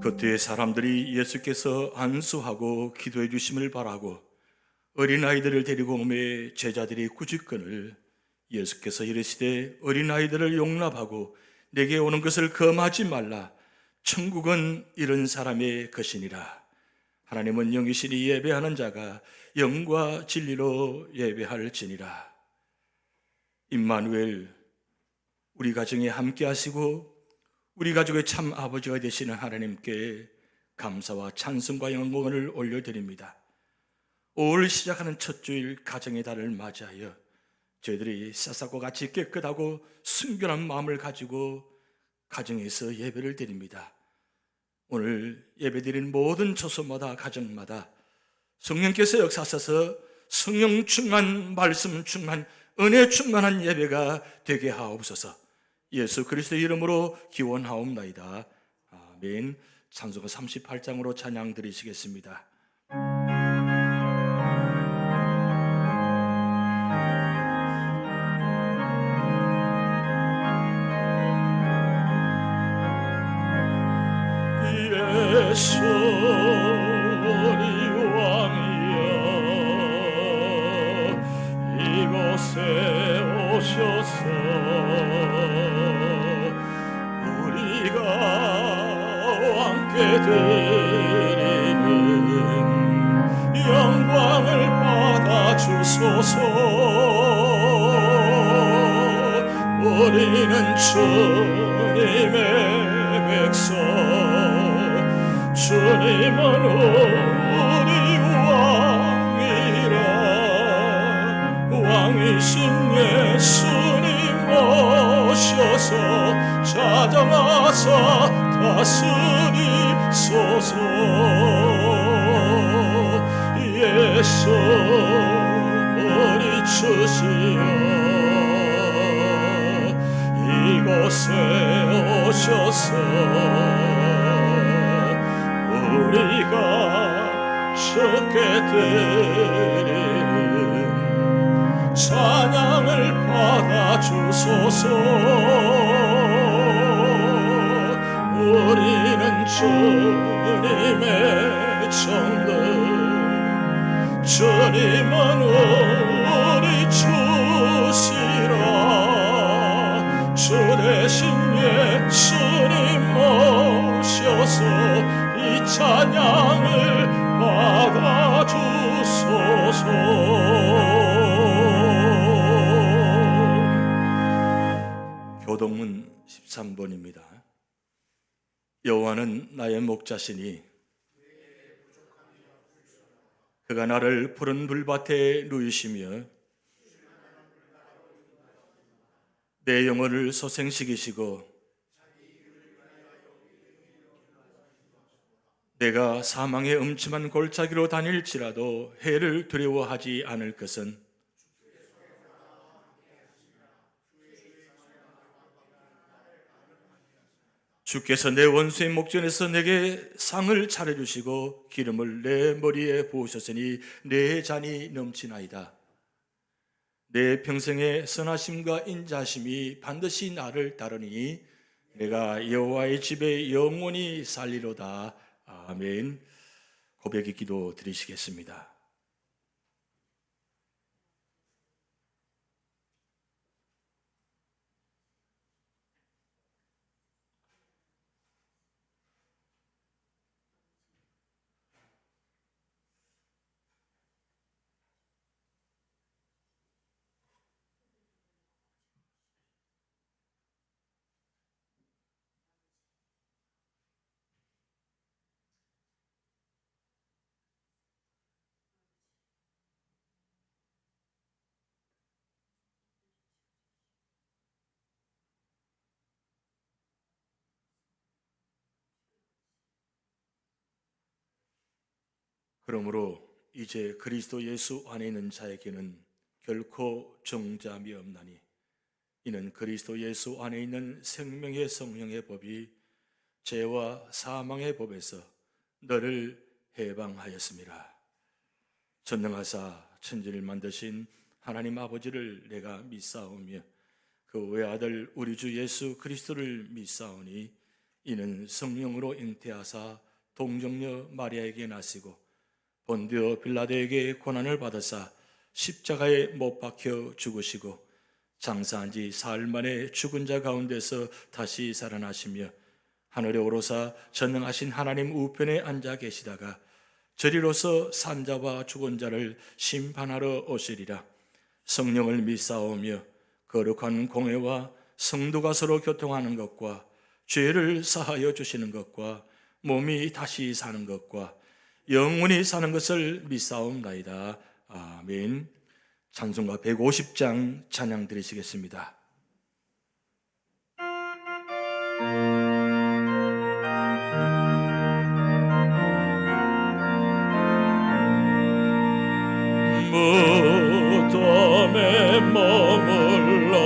겉에 사람들이 예수께서 안수하고 기도해 주심을 바라고 어린아이들을 데리고 오매 제자들이 꾸짖거늘 예수께서 이르시되 어린아이들을 용납하고 내게 오는 것을 금하지 말라. 천국은 이런 사람의 것이니라. 하나님은 영이시니 예배하는 자가 영과 진리로 예배할지니라. 임마누엘, 우리 가정에 함께 하시고 우리 가족의 참 아버지가 되시는 하나님께 감사와 찬송과 영광을 올려드립니다. 5월 시작하는 첫 주일 가정의 달을 맞이하여 저희들이 쌀쌀과 같이 깨끗하고 순결한 마음을 가지고 가정에서 예배를 드립니다. 오늘 예배드린 모든 초소마다 가정마다 성령께서 역사하셔서 성령 충만, 말씀 충만, 은혜 충만한 예배가 되게 하옵소서. 예수 그리스도의 이름으로 기원하옵나이다. 아멘. 찬송가 38장으로 찬양 드리시겠습니다. 예수 우리 왕이여 이곳에 오셔서 우리가 왕께 드리는 영광을 받아주소서. 우리는 주님의 백성, 주님은 우리 왕이라. 왕이신 예수님 오셔서 찾아와서 다스리소서. 예수 우리 주시여 이곳에 오셔서 우리가 주께 드리는 찬양을 받아주소서. 우리는 주님의 정들, 주님은 우리 주시라. 주 대신 예수님 모셔서 이 찬양을 받아주소서. 교동문 13번입니다. 여호와는 나의 목자시니 그가 나를 푸른 불밭에 누이시며 내 영혼을 소생시키시고 내가 사망의 음침한 골짜기로 다닐지라도 해를 두려워하지 않을 것은 주께서 내 원수의 목전에서 내게 상을 차려주시고 기름을 내 머리에 부으셨으니 내 잔이 넘치나이다. 내 평생의 선하심과 인자하심이 반드시 나를 따르니 내가 여호와의 집에 영원히 살리로다. 아멘. 고백의 기도 드리시겠습니다. 그러므로 이제 그리스도 예수 안에 있는 자에게는 결코 정죄함이 없나니 이는 그리스도 예수 안에 있는 생명의 성령의 법이 죄와 사망의 법에서 너를 해방하였습니다. 전능하사 천지를 만드신 하나님 아버지를 내가 믿사오며 그 외아들 우리 주 예수 그리스도를 믿사오니 이는 성령으로 잉태하사 동정녀 마리아에게 나시고 본디오 빌라도에게 고난을 받으사 십자가에 못 박혀 죽으시고 장사한 지 사흘 만에 죽은 자 가운데서 다시 살아나시며 하늘에 오르사 전능하신 하나님 우편에 앉아 계시다가 저리로서 산자와 죽은 자를 심판하러 오시리라. 성령을 믿사오며 거룩한 공회와 성도가 서로 교통하는 것과 죄를 사하여 주시는 것과 몸이 다시 사는 것과 영원히 사는 것을 믿사옵나이다. 아멘. 찬송가 150장 찬양 드리시겠습니다. 무덤에 머물러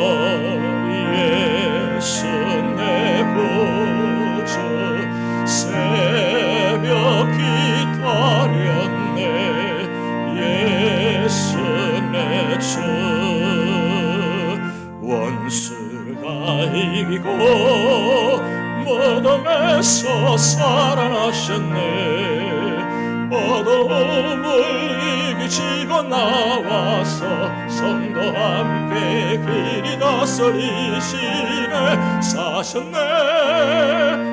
예수 내 구주 새벽 기다렸네 예수 내 주 원수를 다 이기고 무덤에서 살아나셨네 어둠을 이기시고 나와서 성도와 함께 길이 다스리시네 사셨네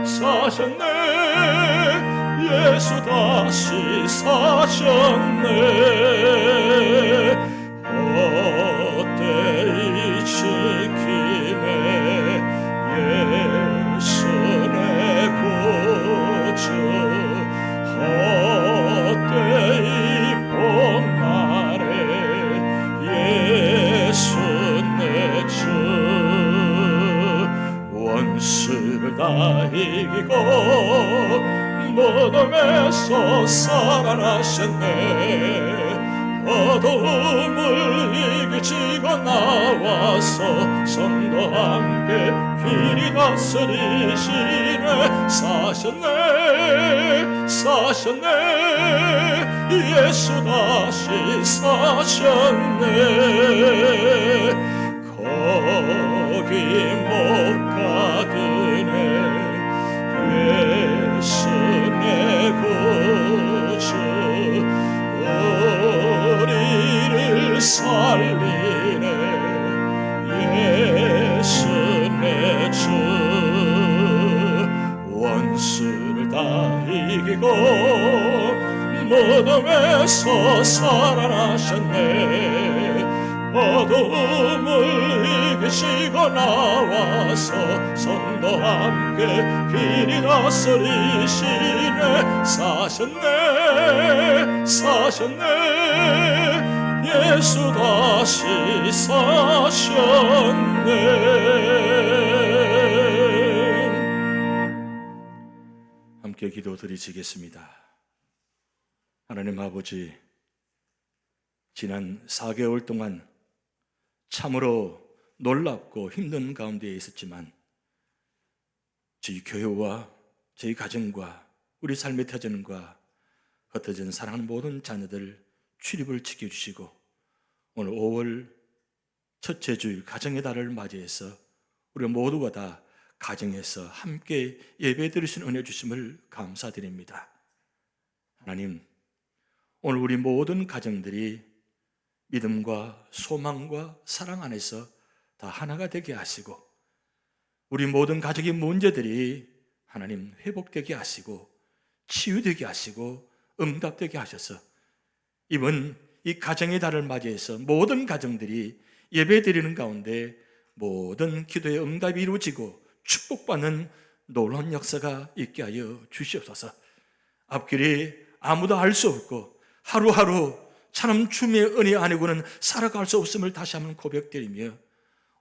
사셨네 예수 다시 사셨네 헛되이 지키네 예수 내 구주 헛되이 복날에 예수 내 주 원수를 다 이기고 무덤에서 살아나셨네 어둠을 이기시고 나와서 성도와 함께 길이 다스리시네 사셨네 사셨네 예수 다시 사셨네 거기 못 가드네 예수 내 구주 우리를 살리네 예수 내 주 원수를 다 이기고 무덤에서 살아나셨네 어둠을 이기시고 나와서 성도와 함께 길이 다스리시네 사셨네 사셨네 예수 다시 사셨네 함께 기도드리시겠습니다. 하나님 아버지 지난 4개월 동안 참으로 놀랍고 힘든 가운데 있었지만 저희 교회와 저희 가정과 우리 삶의 터전과 흩어진 사랑하는 모든 자녀들 출입을 지켜주시고 오늘 5월 첫째 주일 가정의 달을 맞이해서 우리 모두가 다 가정에서 함께 예배 드리신 은혜 주심을 감사드립니다. 하나님 오늘 우리 모든 가정들이 믿음과 소망과 사랑 안에서 다 하나가 되게 하시고 우리 모든 가족의 문제들이 하나님 회복되게 하시고 치유되게 하시고 응답되게 하셔서 이번 이 가정의 달을 맞이해서 모든 가정들이 예배드리는 가운데 모든 기도의 응답이 이루어지고 축복받는 놀라운 역사가 있게 하여 주시옵소서. 앞길이 아무도 알 수 없고 하루하루 참 주님의 은혜 아니고는 살아갈 수 없음을 다시 한번 고백드리며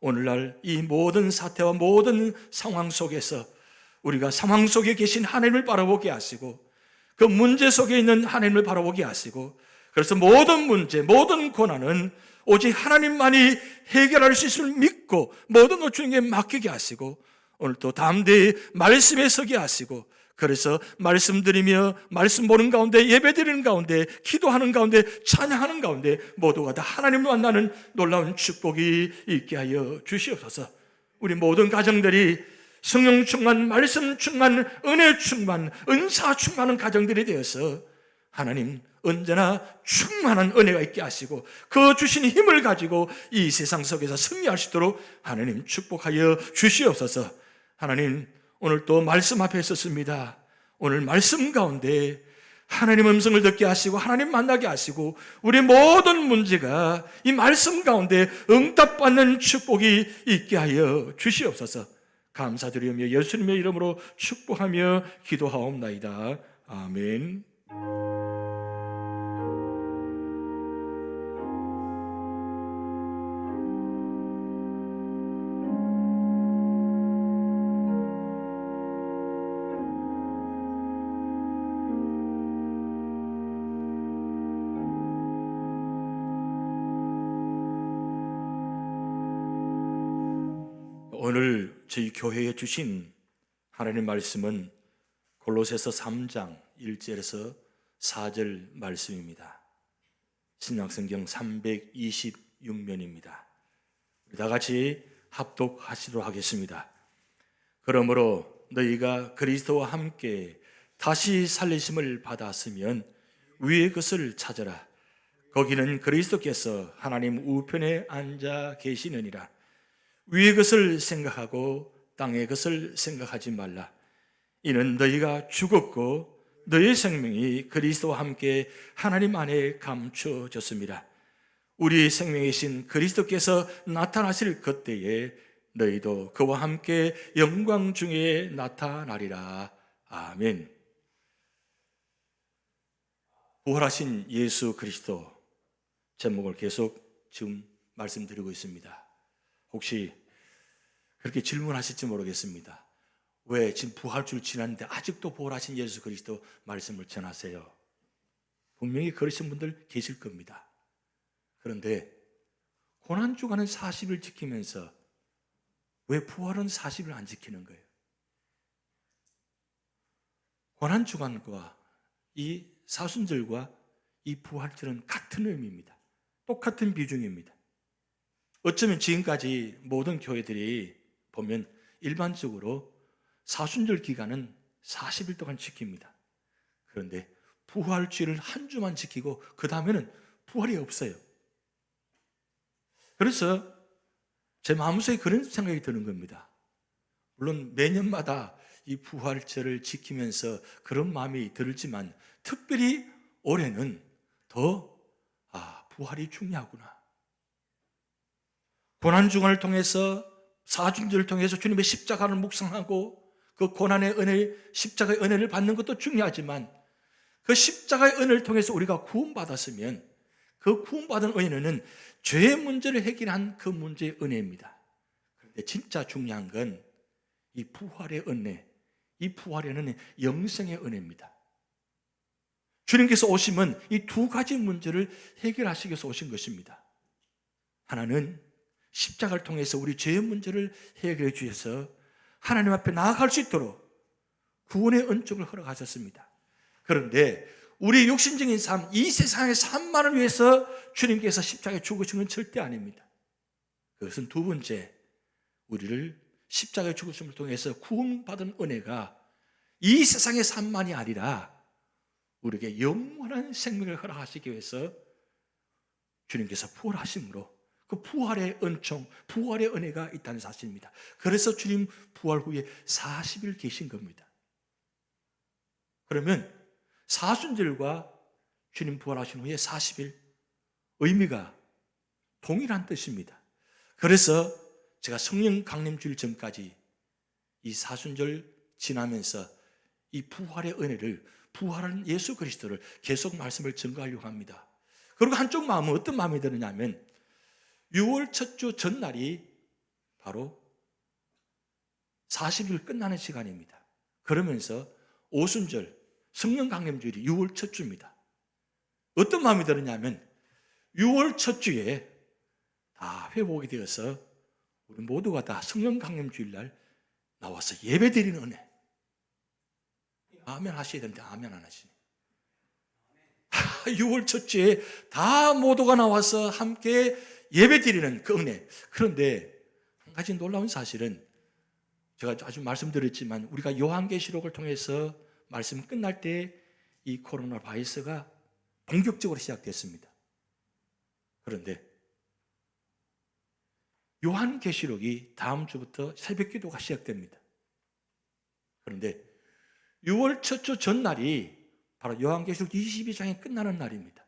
오늘날 이 모든 사태와 모든 상황 속에서 우리가 상황 속에 계신 하나님을 바라보게 하시고 그 문제 속에 있는 하나님을 바라보게 하시고 그래서 모든 문제, 모든 고난은 오직 하나님만이 해결할 수 있음을 믿고 모든 것 주님께 맡기게 하시고 오늘 또 담대히 말씀에 서게 하시고 그래서 말씀드리며 말씀 보는 가운데 예배드리는 가운데 기도하는 가운데 찬양하는 가운데 모두가 다 하나님을 만나는 놀라운 축복이 있게 하여 주시옵소서. 우리 모든 가정들이 성령 충만, 말씀 충만, 은혜 충만, 은사 충만한 가정들이 되어서 하나님 언제나 충만한 은혜가 있게 하시고 그 주신 힘을 가지고 이 세상 속에서 승리할 수 있도록 하나님 축복하여 주시옵소서. 하나님 오늘 또 말씀 앞에 섰습니다. 오늘 말씀 가운데 하나님 음성을 듣게 하시고 하나님 만나게 하시고 우리 모든 문제가 이 말씀 가운데 응답받는 축복이 있게 하여 주시옵소서. 감사드리며 예수님의 이름으로 축복하며 기도하옵나이다. 아멘. 오늘 저희 교회에 주신 하나님의 말씀은 골로새서 3장 1절에서 4절 말씀입니다. 신약성경 326면입니다. 다 같이 합독하시도록 하겠습니다. 그러므로 너희가 그리스도와 함께 다시 살리심을 받았으면 위의 것을 찾아라. 거기는 그리스도께서 하나님 우편에 앉아 계시느니라. 위의 것을 생각하고 땅의 것을 생각하지 말라. 이는 너희가 죽었고 너희 생명이 그리스도와 함께 하나님 안에 감추어졌습니다. 우리 생명이신 그리스도께서 나타나실 그때에 너희도 그와 함께 영광 중에 나타나리라. 아멘. 부활하신 예수 그리스도 제목을 계속 지금 말씀드리고 있습니다. 혹시 그렇게 질문하실지 모르겠습니다. 왜 지금 부활주를 지났는데 아직도 부활하신 예수 그리스도 말씀을 전하세요? 분명히 그러신 분들 계실 겁니다. 그런데 고난주간은 40일 지키면서 왜 부활은 40일 안 지키는 거예요? 고난주간과 이 사순절과 이 부활절은 같은 의미입니다. 똑같은 비중입니다. 어쩌면 지금까지 모든 교회들이 보면 일반적으로 사순절 기간은 40일 동안 지킵니다. 그런데 부활주일을 한 주만 지키고 그 다음에는 부활이 없어요. 그래서 제 마음속에 그런 생각이 드는 겁니다. 물론 매년마다 이 부활절을 지키면서 그런 마음이 들지만 특별히 올해는 더 부활이 중요하구나. 고난주간을 통해서 사순절을 통해서 주님의 십자가를 묵상하고 그 고난의 은혜, 십자가의 은혜를 받는 것도 중요하지만 그 십자가의 은혜를 통해서 우리가 구원받았으면 그 구원받은 은혜는 죄의 문제를 해결한 그 문제의 은혜입니다. 그런데 진짜 중요한 건 이 부활의 은혜, 이 부활의 은혜는 영생의 은혜입니다. 주님께서 오시면 이 두 가지 문제를 해결하시기 위해서 오신 것입니다. 하나는 십자가를 통해서 우리 죄의 문제를 해결해 주셔서 하나님 앞에 나아갈 수 있도록 구원의 은총을 허락하셨습니다. 그런데 우리 육신적인 삶, 이 세상의 삶만을 위해서 주님께서 십자가에 죽으신 건 절대 아닙니다. 그것은 두 번째, 우리를 십자가의 죽으심을 통해서 구원받은 은혜가 이 세상의 삶만이 아니라 우리에게 영원한 생명을 허락하시기 위해서 주님께서 부활하심으로 그 부활의 은총, 부활의 은혜가 있다는 사실입니다. 그래서 주님 부활 후에 40일 계신 겁니다. 그러면 사순절과 주님 부활하신 후에 40일 의미가 동일한 뜻입니다. 그래서 제가 성령 강림주일 전까지 이 사순절 지나면서 이 부활의 은혜를, 부활한 예수 그리스도를 계속 말씀을 증거하려고 합니다. 그리고 한쪽 마음은 어떤 마음이 드느냐면 6월 첫 주 전날이 바로 40일 끝나는 시간입니다. 그러면서 오순절, 성령 강림주일이 6월 첫 주입니다. 어떤 마음이 드느냐면 6월 첫 주에 다 회복이 되어서 우리 모두가 다 성령 강림주일 날 나와서 예배 드리는 은혜. 아멘 하셔야 되는데 아멘 안 하시네. 6월 첫 주에 다 모두가 나와서 함께 예배 드리는 그 은혜. 그런데 한 가지 놀라운 사실은 제가 아주 말씀드렸지만 우리가 요한계시록을 통해서 말씀 끝날 때 이 코로나 바이러스가 본격적으로 시작됐습니다. 그런데 요한계시록이 다음 주부터 새벽기도가 시작됩니다. 그런데 6월 첫 주 전날이 바로 요한계시록 22장이 끝나는 날입니다.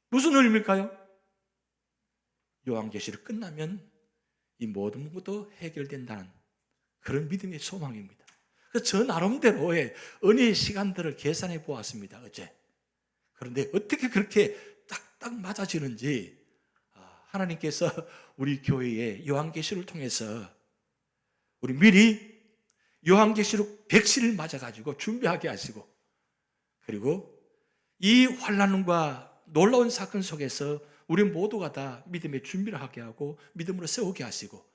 무슨 의미일까요? 요한계시록 끝나면 이 모든 것도 해결된다는 그런 믿음의 소망입니다. 그래서 저 나름대로의 은혜의 시간들을 계산해 보았습니다, 어제. 그런데 어떻게 그렇게 딱딱 맞아지는지 하나님께서 우리 교회에 요한계시록을 통해서 우리 미리 요한계시록 100시를 맞아가지고 준비하게 하시고, 그리고 이 환난과 놀라운 사건 속에서 우리 모두가 다 믿음의 준비를 하게 하고 믿음으로 세우게 하시고,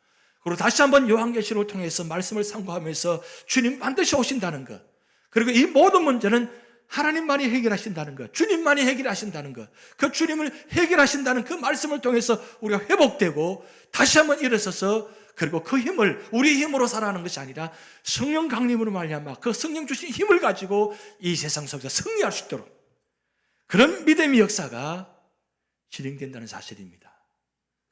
그리고 다시 한번 요한계시록을 통해서 말씀을 상고하면서 주님 반드시 오신다는 것, 그리고 이 모든 문제는 하나님만이 해결하신다는 것, 주님만이 해결하신다는 것, 그 주님을 해결하신다는 그 말씀을 통해서 우리가 회복되고 다시 한번 일어서서, 그리고 그 힘을 우리 힘으로 살아가는 것이 아니라 성령 강림으로 말미암아 그 성령 주신 힘을 가지고 이 세상 속에서 승리할 수 있도록 그런 믿음의 역사가 진행된다는 사실입니다.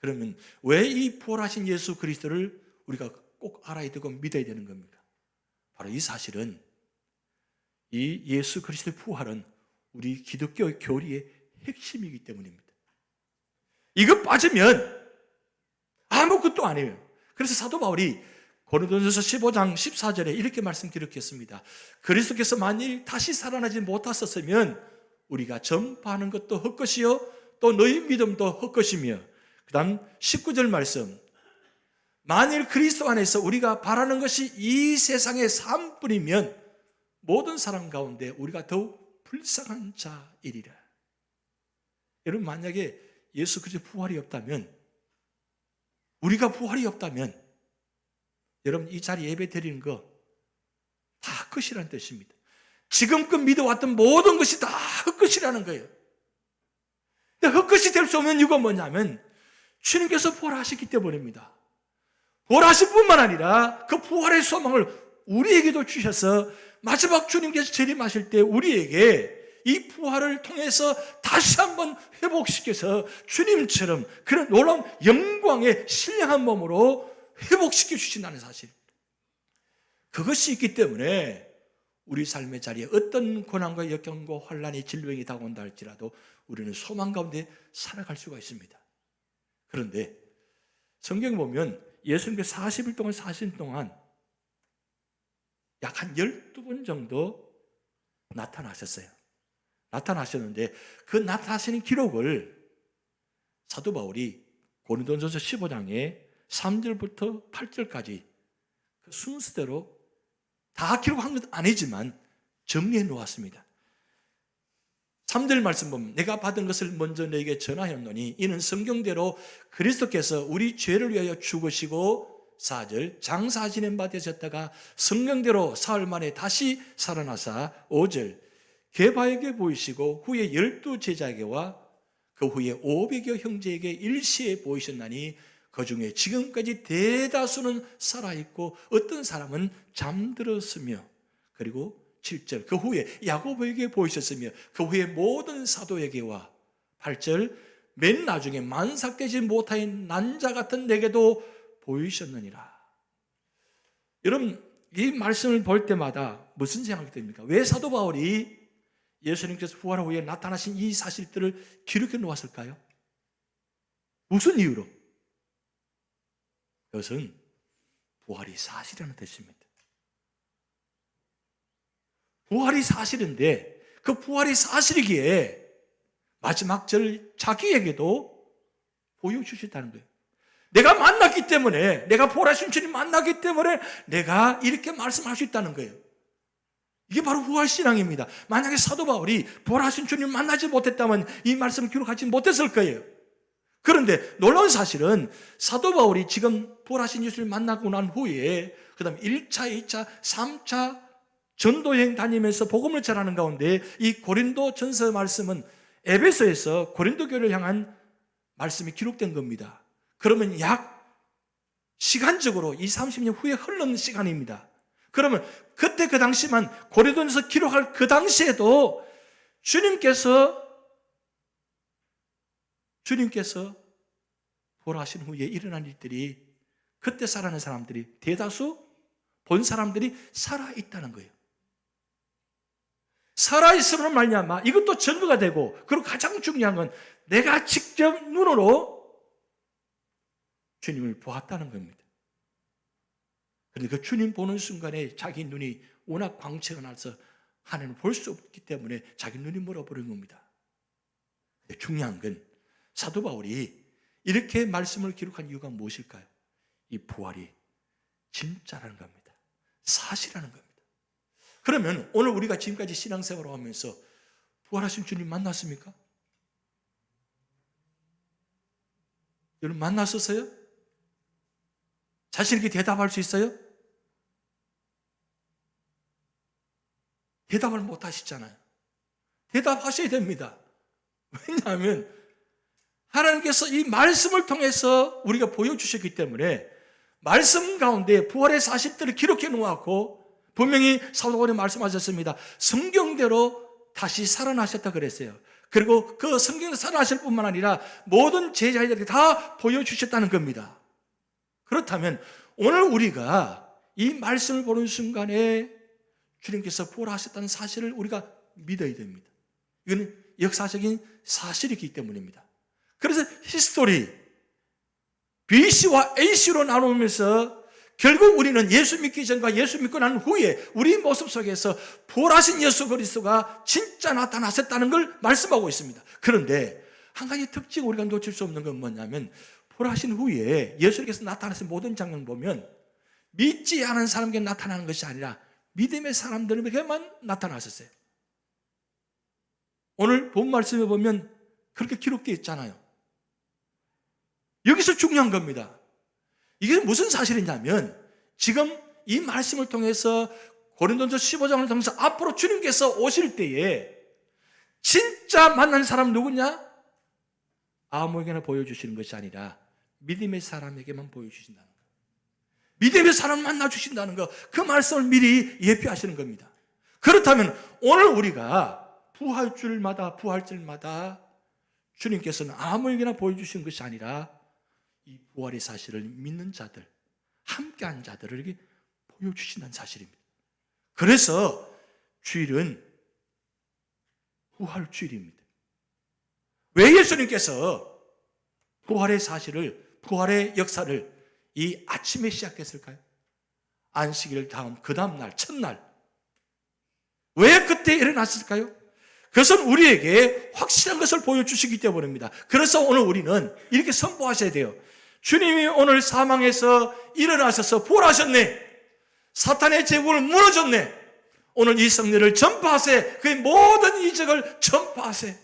그러면 왜 이 부활하신 예수 그리스도를 우리가 꼭 알아야 되고 믿어야 되는 겁니까? 바로 이 사실은 이 예수 그리스도의 부활은 우리 기독교의 교리의 핵심이기 때문입니다. 이거 빠지면 아무것도 아니에요. 그래서 사도 바울이 고린도전서 15장 14절에 이렇게 말씀 기록했습니다. 그리스도께서 만일 다시 살아나지 못하셨으면 우리가 전파하는 것도 헛것이요 또 너희 믿음도 헛것이며, 그 다음 19절 말씀, 만일 그리스도 안에서 우리가 바라는 것이 이 세상의 삶뿐이면 모든 사람 가운데 우리가 더욱 불쌍한 자이리라. 여러분, 만약에 예수 그리스도 부활이 없다면, 우리가 부활이 없다면 여러분 이 자리 예배 드리는 거 다 헛것이라는 뜻입니다. 지금껏 믿어왔던 모든 것이 다 헛것이라는 거예요. 근데 헛것이 될 수 없는 이유가 뭐냐면 주님께서 부활하셨기 때문입니다. 부활하실 뿐만 아니라 그 부활의 소망을 우리에게도 주셔서 마지막 주님께서 재림하실 때 우리에게 이 부활을 통해서 다시 한번 회복시켜서 주님처럼 그런 놀라운 영광의 신령한 몸으로 회복시켜 주신다는 사실입니다. 그것이 있기 때문에 우리 삶의 자리에 어떤 고난과 역경과 환난이 질병이 다가온다 할지라도 우리는 소망 가운데 살아갈 수가 있습니다. 그런데 성경 보면 예수님께서 40일 동안 사신 동안 약 한 12번 정도 나타나셨어요. 나타나셨는데 그 나타나시는 기록을 사도 바울이 고린도전서 15장에 3절부터 8절까지 그 순서대로 다 기록한 건 아니지만 정리해 놓았습니다. 3절 말씀 보면 내가 받은 것을 먼저 너에게 전하였노니 이는 성경대로 그리스도께서 우리 죄를 위하여 죽으시고, 4절 장사하시는 바 되셨다가 성경대로 사흘 만에 다시 살아나사, 5절 게바에게 보이시고 후에 12 제자에게와 그 후에 500여 형제에게 일시에 보이셨나니 그 중에 지금까지 대다수는 살아있고 어떤 사람은 잠들었으며, 그리고 7절 그 후에 야고보에게 보이셨으며 그 후에 모든 사도에게와, 8절 맨 나중에 만삭되지 못하인 난자 같은 내게도 보이셨느니라. 여러분 이 말씀을 볼 때마다 무슨 생각이 듭니까? 왜 사도 바울이 예수님께서 부활 후에 나타나신 이 사실들을 기록해 놓았을까요? 무슨 이유로? 그것은 부활이 사실이라는 뜻입니다. 부활이 사실인데 그 부활이 사실이기에 마지막 절 자기에게도 보여주셨다는 거예요. 내가 만났기 때문에, 내가 부활하신 주님 만났기 때문에 내가 이렇게 말씀할 수 있다는 거예요. 이게 바로 부활신앙입니다. 만약에 사도 바울이 부활하신 주님 만나지 못했다면 이 말씀을 기록하지 못했을 거예요. 그런데 놀라운 사실은 사도 바울이 지금 부활하신 예수를 만나고 난 후에 그 다음 1차, 2차, 3차 전도여행 다니면서 복음을 전하는 가운데 이 고린도 전서 말씀은 에베소에서 고린도 교회를 향한 말씀이 기록된 겁니다. 그러면 약 시간적으로 20, 30년 후에 흐르는 시간입니다. 그러면 그때 그 당시만 고린도전서 기록할 그 당시에도 주님께서 부활하신 후에 일어난 일들이 그때 살아난 사람들이 대다수 본 사람들이 살아있다는 거예요. 살아있음으로 말미암아 이것도 증거가 되고, 그리고 가장 중요한 건 내가 직접 눈으로 주님을 보았다는 겁니다. 그런데 그 주님 보는 순간에 자기 눈이 워낙 광채가 나서 하나님을 볼 수 없기 때문에 자기 눈이 멀어버린 겁니다. 중요한 건 사도 바울이 이렇게 말씀을 기록한 이유가 무엇일까요? 이 부활이 진짜라는 겁니다. 사실이라는 겁니다. 그러면 오늘 우리가 지금까지 신앙생활을 하면서 부활하신 주님 만났습니까? 여러분 만났었어요? 자신 있게 대답할 수 있어요? 대답을 못 하시잖아요. 대답하셔야 됩니다. 왜냐하면 하나님께서 이 말씀을 통해서 우리가 보여주셨기 때문에 말씀 가운데 부활의 사실들을 기록해 놓았고, 분명히 사도 바울이 말씀하셨습니다. 성경대로 다시 살아나셨다 그랬어요. 그리고 그 성경대로 살아나실 뿐만 아니라 모든 제자들에게 다 보여주셨다는 겁니다. 그렇다면 오늘 우리가 이 말씀을 보는 순간에 주님께서 부활하셨다는 사실을 우리가 믿어야 됩니다. 이거는 역사적인 사실이기 때문입니다. 그래서 히스토리 BC와 AC로 나누면서 결국 우리는 예수 믿기 전과 예수 믿고 난 후에 우리 모습 속에서 부활하신 예수 그리스도가 진짜 나타나셨다는 걸 말씀하고 있습니다. 그런데 한 가지 특징 우리가 놓칠 수 없는 건 뭐냐면, 부활하신 후에 예수님께서 나타나신 모든 장면 보면 믿지 않은 사람에게 나타나는 것이 아니라 믿음의 사람들에게만 나타나셨어요. 오늘 본 말씀에 보면 그렇게 기록되어 있잖아요. 여기서 중요한 겁니다. 이게 무슨 사실이냐면, 지금 이 말씀을 통해서 고린도전서 15장을 통해서 앞으로 주님께서 오실 때에 진짜 만난 사람 누구냐? 아무에게나 보여주시는 것이 아니라 믿음의 사람에게만 보여주신다는 것, 믿음의 사람을 만나주신다는 것, 그 말씀을 미리 예표하시는 겁니다. 그렇다면 오늘 우리가 부활절마다 주님께서는 아무에게나 보여주시는 것이 아니라 이 부활의 사실을 믿는 자들, 함께한 자들에게 보여주신다는 사실입니다. 그래서 주일은 부활주일입니다. 왜 예수님께서 부활의 사실을, 부활의 역사를 이 아침에 시작했을까요? 안식일 다음 그 다음 날, 첫날. 왜 그때 일어났을까요? 그것은 우리에게 확실한 것을 보여주시기 때문입니다. 그래서 오늘 우리는 이렇게 선포하셔야 돼요. 주님이 오늘 사망에서 일어나셔서 부활하셨네. 사탄의 제국을 무너졌네. 오늘 이 성리를 전파하세요. 그의 모든 이적을 전파하세요.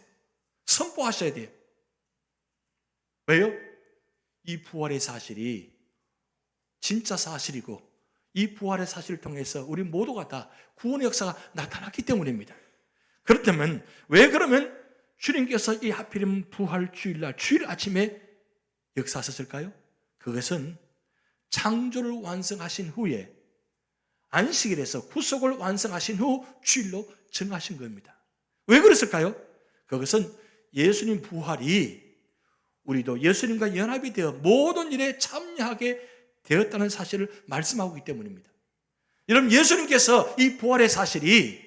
선포하셔야 돼요. 왜요? 이 부활의 사실이 진짜 사실이고, 이 부활의 사실을 통해서 우리 모두가 다 구원의 역사가 나타났기 때문입니다. 그렇다면 왜 그러면 주님께서 이 하필이면 부활 주일날, 주일 아침에 역사하셨을까요? 그것은 창조를 완성하신 후에 안식일에서 구속을 완성하신 후 주일로 정하신 겁니다. 왜 그랬을까요? 그것은 예수님 부활이 우리도 예수님과 연합이 되어 모든 일에 참여하게 되었다는 사실을 말씀하고 있기 때문입니다. 여러분, 예수님께서 이 부활의 사실이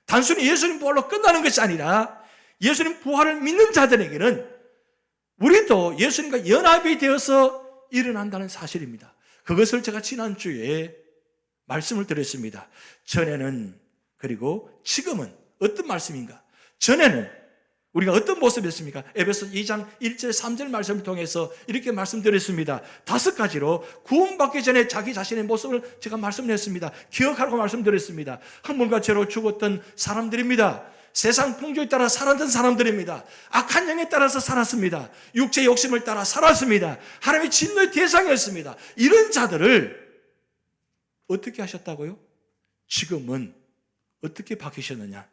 단순히 예수님 부활로 끝나는 것이 아니라 예수님 부활을 믿는 자들에게는 우리도 예수님과 연합이 되어서 일어난다는 사실입니다. 그것을 제가 지난주에 말씀을 드렸습니다. 전에는, 그리고 지금은 어떤 말씀인가? 전에는 우리가 어떤 모습이었습니까? 에베소 2장 1절 3절 말씀을 통해서 이렇게 말씀드렸습니다. 5가지로 구원받기 전에 자기 자신의 모습을 제가 말씀드렸습니다. 기억하라고 말씀드렸습니다. 흠물과 죄로 죽었던 사람들입니다. 세상 풍조에 따라 살았던 사람들입니다. 악한 영에 따라서 살았습니다. 육체의 욕심을 따라 살았습니다. 하나님의 진노의 대상이었습니다. 이런 자들을 어떻게 하셨다고요? 지금은 어떻게 바뀌셨느냐?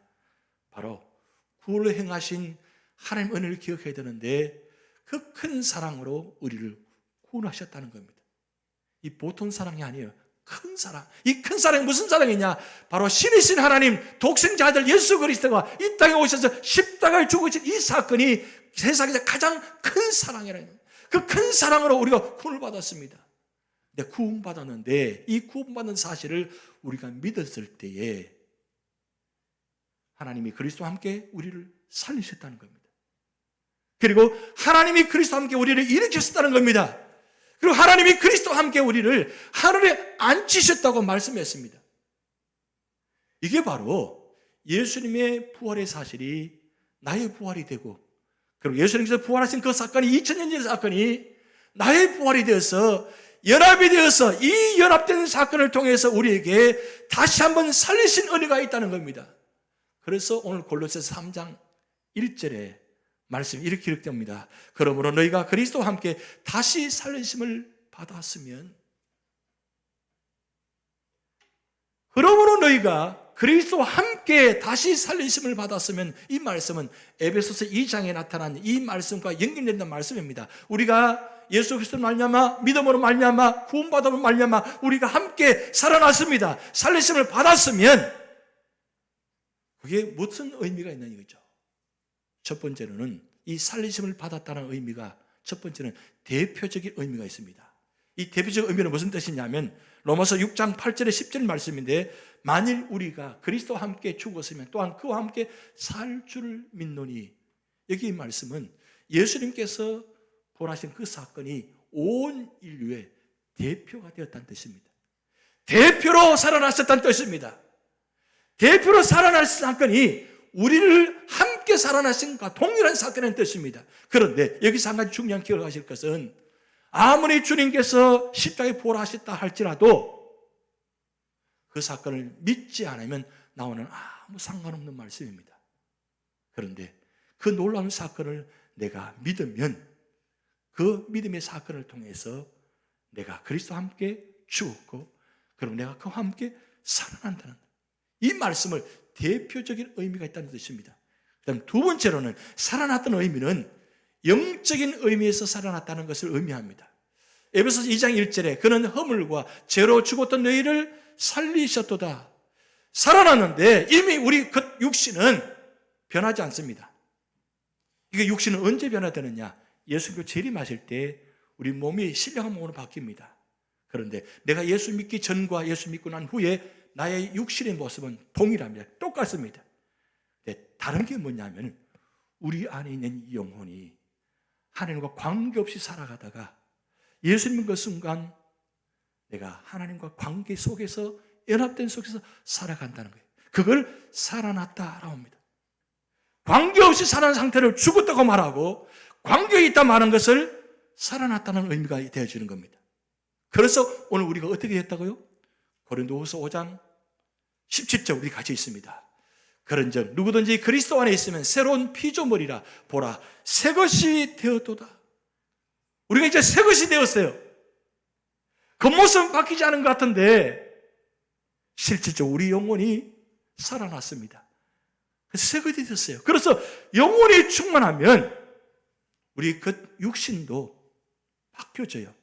바로 구원을 행하신 하나님 은혜를 기억해야 되는데 그 큰 사랑으로 우리를 구원하셨다는 겁니다. 이 보통 사랑이 아니에요. 큰 사랑. 이 큰 사랑이 무슨 사랑이냐? 바로 신이신 하나님 독생자 아들 예수 그리스도가 이 땅에 오셔서 십자가에 죽으신 이 사건이 세상에서 가장 큰 사랑이라는 거예요. 그 큰 사랑으로 우리가 구원을 받았습니다. 근데 구원받았는데 이 구원받는 사실을 우리가 믿었을 때에 하나님이 그리스도와 함께 우리를 살리셨다는 겁니다. 그리고 하나님이 그리스도와 함께 우리를 일으키셨다는 겁니다. 그리고 하나님이 그리스도와 함께 우리를 하늘에 앉히셨다고 말씀했습니다. 이게 바로 예수님의 부활의 사실이 나의 부활이 되고, 그리고 예수님께서 부활하신 그 사건이 2000년 전 사건이 나의 부활이 되어서 연합이 되어서 이 연합된 사건을 통해서 우리에게 다시 한번 살리신 은혜가 있다는 겁니다. 그래서 오늘 골로새서 3장 1절에 말씀이 이렇게 기록됩니다. 그러므로 너희가 그리스도와 함께 다시 살리심을 받았으면, 그러므로 너희가 그리스도와 함께 다시 살리심을 받았으면, 이 말씀은 에베소서 2장에 나타난 이 말씀과 연결된다는 말씀입니다. 우리가 예수 그리스도로 말미암아 믿음으로 말미암아 구원받음으로 말미암아 우리가 함께 살아났습니다. 살리심을 받았으면 그게 무슨 의미가 있는 이거죠? 첫 번째로는 이 살리심을 받았다는 의미가, 첫 번째는 대표적인 의미가 있습니다. 이 대표적인 의미는 무슨 뜻이냐면 로마서 6장 8절에 10절 말씀인데, 만일 우리가 그리스도와 함께 죽었으면 또한 그와 함께 살 줄을 믿노니, 여기 이 말씀은 예수님께서 부활하신 그 사건이 온 인류의 대표가 되었다는 뜻입니다. 대표로 살아났었다는 뜻입니다. 대표로 살아날 사건이 우리를 함께 살아나신 것과 동일한 사건의 뜻입니다. 그런데 여기서 한 가지 중요한 기억하실 것은, 아무리 주님께서 십자가에 부활하셨다 할지라도 그 사건을 믿지 않으면 나오는 아무 상관없는 말씀입니다. 그런데 그 놀라운 사건을 내가 믿으면 그 믿음의 사건을 통해서 내가 그리스도와 함께 죽었고, 그리고 내가 그와 함께 살아난다는 이 말씀을 대표적인 의미가 있다는 뜻입니다. 그다음 두 번째로는 살아났다는 의미는 영적인 의미에서 살아났다는 것을 의미합니다. 에베소서 2장 1절에 그는 허물과 죄로 죽었던 너희를 살리셨도다. 살아났는데 이미 우리 그 육신은 변하지 않습니다. 이게 육신은 언제 변화되느냐? 예수님께서 재림하실 때 우리 몸이 신령한 몸으로 바뀝니다. 그런데 내가 예수 믿기 전과 예수 믿고 난 후에 나의 육신의 모습은 동일합니다. 똑같습니다. 다른 게 뭐냐면 우리 안에 있는 영혼이 하나님과 관계없이 살아가다가 예수 믿는 그 순간 내가 하나님과 관계 속에서 연합된 속에서 살아간다는 거예요. 그걸 살아났다라고 합니다. 관계없이 살아난 상태를 죽었다고 말하고 관계에 있다 말하는 것을 살아났다는 의미가 되어지는 겁니다. 그래서 오늘 우리가 어떻게 했다고요? 고린도후서 5장 17절 우리 같이 있습니다. 그런즉 누구든지 그리스도 안에 있으면 새로운 피조물이라, 보라 새 것이 되었도다. 우리가 이제 새 것이 되었어요. 겉모습은 바뀌지 않은 것 같은데 실질적으로 우리 영혼이 살아났습니다. 그래서 새 것이 되었어요. 그래서 영혼이 충만하면 우리 그 육신도 바뀌어져요.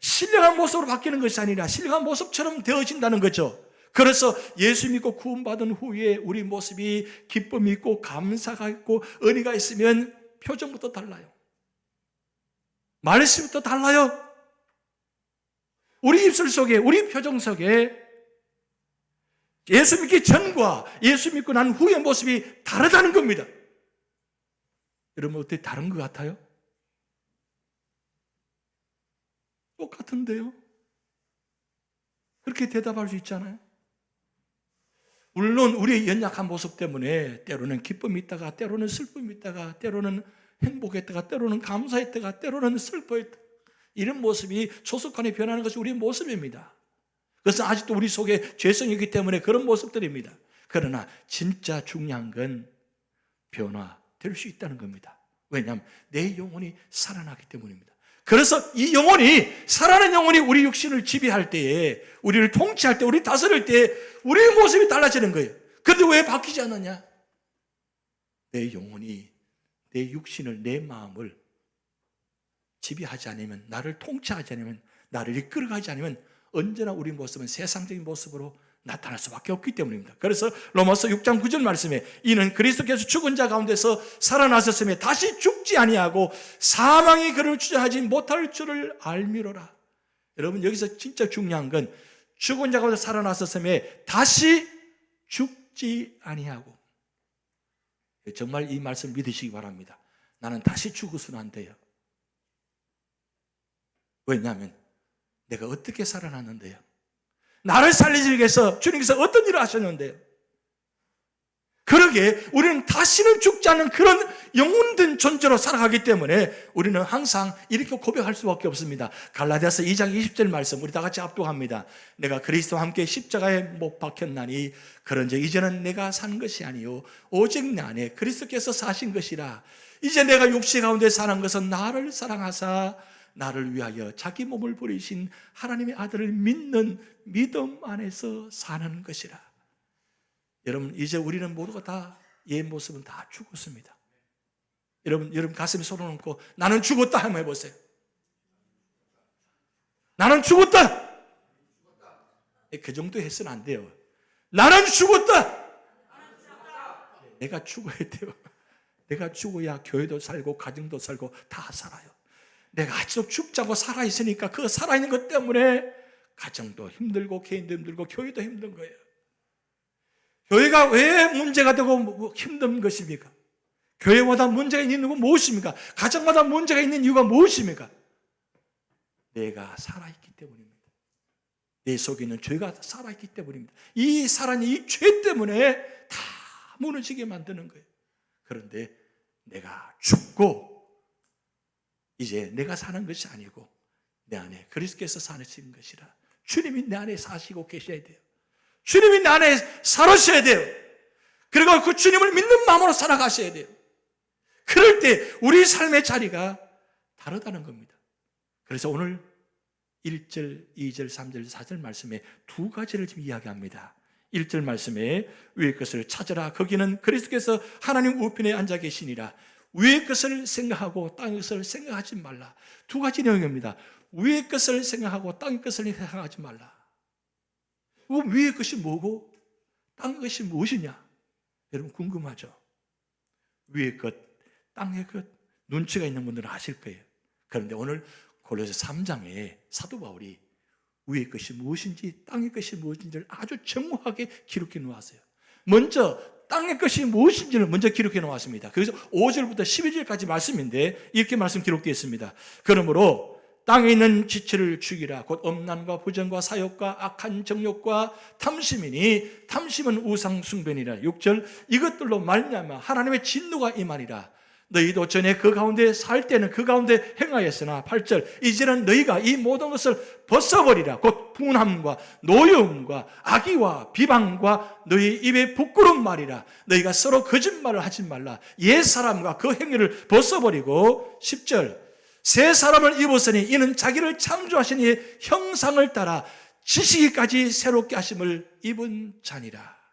신령한 모습으로 바뀌는 것이 아니라 신령한 모습처럼 되어진다는 거죠. 그래서 예수 믿고 구원받은 후에 우리 모습이 기쁨이 있고 감사가 있고 은혜가 있으면 표정부터 달라요. 말씀부터 달라요. 우리 입술 속에, 우리 표정 속에 예수 믿기 전과 예수 믿고 난 후의 모습이 다르다는 겁니다. 여러분 어떻게 다른 것 같아요? 똑같은데요? 그렇게 대답할 수 있잖아요. 물론 우리의 연약한 모습 때문에 때로는 기쁨이 있다가 때로는 슬픔이 있다가 때로는 행복했다가 때로는 감사했다가 때로는 슬퍼했다가 이런 모습이 조속간에 변하는 것이 우리의 모습입니다. 그것은 아직도 우리 속에 죄성이 있기 때문에 그런 모습들입니다. 그러나 진짜 중요한 건 변화될 수 있다는 겁니다. 왜냐하면 내 영혼이 살아나기 때문입니다. 그래서 이 영혼이, 살아난 영혼이 우리 육신을 지배할 때에, 우리를 통치할 때, 우리 다스릴 때 우리의 모습이 달라지는 거예요. 그런데 왜 바뀌지 않느냐? 내 영혼이 내 육신을, 내 마음을 지배하지 않으면, 나를 통치하지 않으면 나를 이끌어가지 않으면 언제나 우리 모습은 세상적인 모습으로 나타날 수밖에 없기 때문입니다. 그래서 로마서 6장 9절 말씀에 이는 그리스도께서 죽은 자 가운데서 살아나셨음에 다시 죽지 아니하고 사망이 그를 주장하지 못할 줄을 알미로라. 여러분, 여기서 진짜 중요한 건 죽은 자 가운데 살아나셨음에 다시 죽지 아니하고, 정말 이 말씀 믿으시기 바랍니다. 나는 다시 죽어서는 안 돼요. 왜냐하면 내가 어떻게 살아났는데요? 나를 살리시기 위해서 주님께서 어떤 일을 하셨는데요? 그러기에 우리는 다시는 죽지 않는 그런 영혼된 존재로 살아가기 때문에 우리는 항상 이렇게 고백할 수밖에 없습니다. 갈라디아서 2장 20절 말씀 우리 다 같이 합독합니다. 내가 그리스도와 함께 십자가에 못 박혔나니 그런즉 이제는 내가 산 것이 아니요 오직 내 안에 그리스도께서 사신 것이라. 이제 내가 육체 가운데 사는 것은 나를 사랑하사 나를 위하여 자기 몸을 버리신 하나님의 아들을 믿는 믿음 안에서 사는 것이라. 여러분, 이제 우리는 모두가 다 옛 모습은 다 죽었습니다. 여러분 가슴에 손을 얹고 나는 죽었다 한번 해보세요. 나는 죽었다. 그 정도 해서는 안 돼요. 나는 죽었다. 내가 죽어야 돼요. 내가 죽어야 교회도 살고 가정도 살고 다 살아요. 내가 아직도 죽자고 살아있으니까 그 살아있는 것 때문에 가정도 힘들고 개인도 힘들고 교회도 힘든 거예요. 교회가 왜 문제가 되고 힘든 것입니까? 교회마다 문제가 있는 이유가 무엇입니까? 가정마다 문제가 있는 이유가 무엇입니까? 내가 살아있기 때문입니다. 내 속에 있는 죄가 살아있기 때문입니다. 이 살아있는 이 죄 때문에 다 무너지게 만드는 거예요. 그런데 내가 죽고 이제 내가 사는 것이 아니고 내 안에 그리스도께서 사시는 것이라. 주님이 내 안에 사시고 계셔야 돼요. 주님이 내 안에 살으셔야 돼요. 그리고 그 주님을 믿는 마음으로 살아가셔야 돼요. 그럴 때 우리 삶의 자리가 다르다는 겁니다. 그래서 오늘 1절, 2절, 3절, 4절 말씀에 두 가지를 지금 이야기합니다. 1절 말씀에 위의 것을 찾으라. 거기는 그리스도께서 하나님 우편에 앉아 계시니라. 위의 것을 생각하고 땅의 것을 생각하지 말라. 두 가지 내용입니다. 위의 것을 생각하고 땅의 것을 생각하지 말라. 위의 것이 뭐고 땅의 것이 무엇이냐? 여러분 궁금하죠? 위의 것, 땅의 것, 눈치가 있는 분들은 아실 거예요. 그런데 오늘 골로새 3장에 사도 바울이 위의 것이 무엇인지 땅의 것이 무엇인지를 아주 정확하게 기록해 놓았어요. 먼저 땅의 것이 무엇인지를 먼저 기록해 놓았습니다. 그래서 5절부터 12절까지 말씀인데 이렇게 말씀 기록되어 있습니다. 그러므로 땅에 있는 지체를 죽이라. 곧 음란과 부정과 사욕과 악한 정욕과 탐심이니 탐심은 우상 숭배니라. 6절 이것들로 말미암아 하나님의 진노가 임하리라. 너희도 전에 그 가운데 살 때는 그 가운데 행하였으나 8절 이제는 너희가 이 모든 것을 벗어버리라. 곧 분함과 노여움과 악의와 비방과 너희 입에 부끄러운 말이라. 너희가 서로 거짓말을 하지 말라. 옛 사람과 그 행위를 벗어버리고 10절 새 사람을 입었으니 이는 자기를 창조하신 이의 형상을 따라 지식이까지 새롭게 하심을 입은 자니라.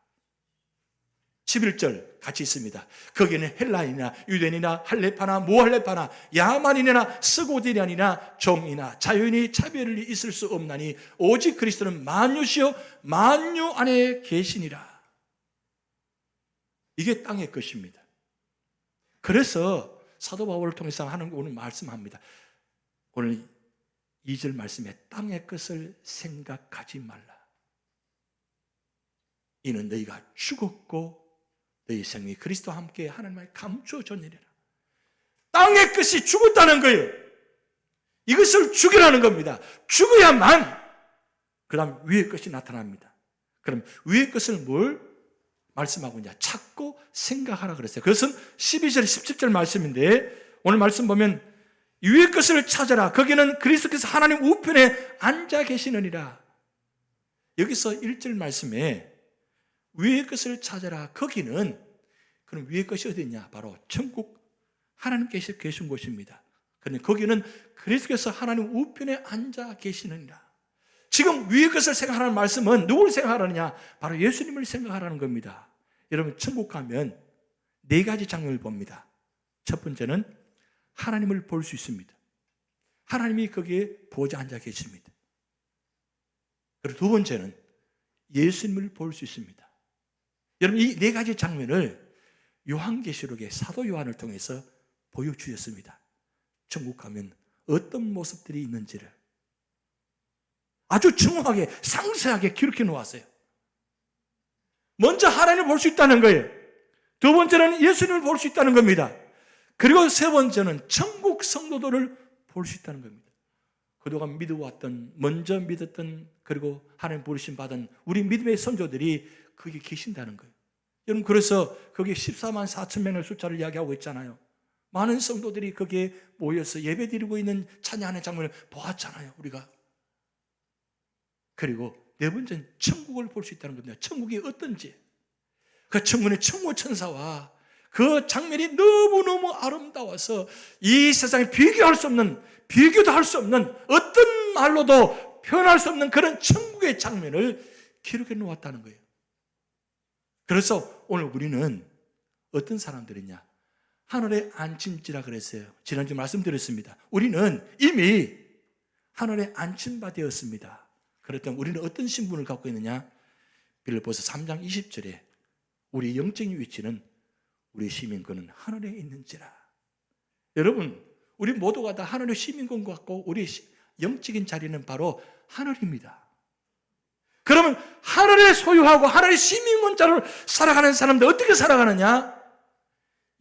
11절 같이 있습니다. 거기는 헬라인이나 유대인이나 할레파나 무할레파나 야만인이나 스고디란이나 종이나 자유인이 차별이 있을 수 없나니 오직 그리스도는 만유시요 만유 안에 계시니라. 이게 땅의 것입니다. 그래서 사도 바울을 통해서 하는 거 오늘 말씀합니다. 오늘 2절 말씀에 땅의 것을 생각하지 말라. 이는 너희가 죽었고 너희 생이 그리스도와 함께 하나님의 감추어졌느니라. 땅의 것이 죽었다는 거예요. 이것을 죽이라는 겁니다. 죽어야만 그 다음 위의 것이 나타납니다. 그럼 위의 것을 뭘 말씀하고 있냐? 찾고 생각하라 그랬어요. 그것은 12절, 17절 말씀인데 오늘 말씀 보면 위의 것을 찾아라. 거기는 그리스도께서 하나님 우편에 앉아 계시느니라. 여기서 1절 말씀에 위의 것을 찾아라. 거기는 그럼 위의 것이 어디냐? 바로 천국 하나님께서 계신 곳입니다. 그런데 거기는 그리스도께서 하나님 우편에 앉아 계시느니라. 지금 위의 것을 생각하라는 말씀은 누구를 생각하라느냐? 바로 예수님을 생각하라는 겁니다. 여러분 천국 가면 네 가지 장면을 봅니다. 첫 번째는 하나님을 볼 수 있습니다. 하나님이 거기에 보좌 앉아 계십니다. 그리고 두 번째는 예수님을 볼 수 있습니다. 여러분, 이 네 가지 장면을 요한계시록의 사도 요한을 통해서 보여주셨습니다. 천국 가면 어떤 모습들이 있는지를 아주 정확하게 상세하게 기록해 놓았어요. 먼저 하나님을 볼 수 있다는 거예요. 두 번째는 예수님을 볼 수 있다는 겁니다. 그리고 세 번째는 천국 성도들을 볼 수 있다는 겁니다. 그동안 믿어왔던, 먼저 믿었던, 그리고 하나님 부르심 받은 우리 믿음의 선조들이 거기 계신다는 거예요. 여러분, 그래서 거기 14만 4천 명의 숫자를 이야기하고 있잖아요. 많은 성도들이 거기에 모여서 예배드리고 있는 찬양하는 장면을 보았잖아요, 우리가. 그리고 네 번째는 천국을 볼 수 있다는 겁니다. 천국이 어떤지. 그 천국의 천국 천사와 그 장면이 너무너무 아름다워서 이 세상에 비교할 수 없는, 비교도 할 수 없는, 어떤 말로도 표현할 수 없는 그런 천국의 장면을 기록해 놓았다는 거예요. 그래서 오늘 우리는 어떤 사람들이냐? 하늘의 안침지라 그랬어요. 지난주 말씀드렸습니다. 우리는 이미 하늘에 안침바 되었습니다. 그랬더니 우리는 어떤 신분을 갖고 있느냐? 빌립보서 3장 20절에 우리 영적인 위치는 우리 시민권은 하늘에 있는지라. 여러분, 우리 모두가 다 하늘의 시민권 같고 우리 영적인 자리는 바로 하늘입니다. 그러면 하늘에 소유하고 하늘의 시민권자로 살아가는 사람들 어떻게 살아가느냐?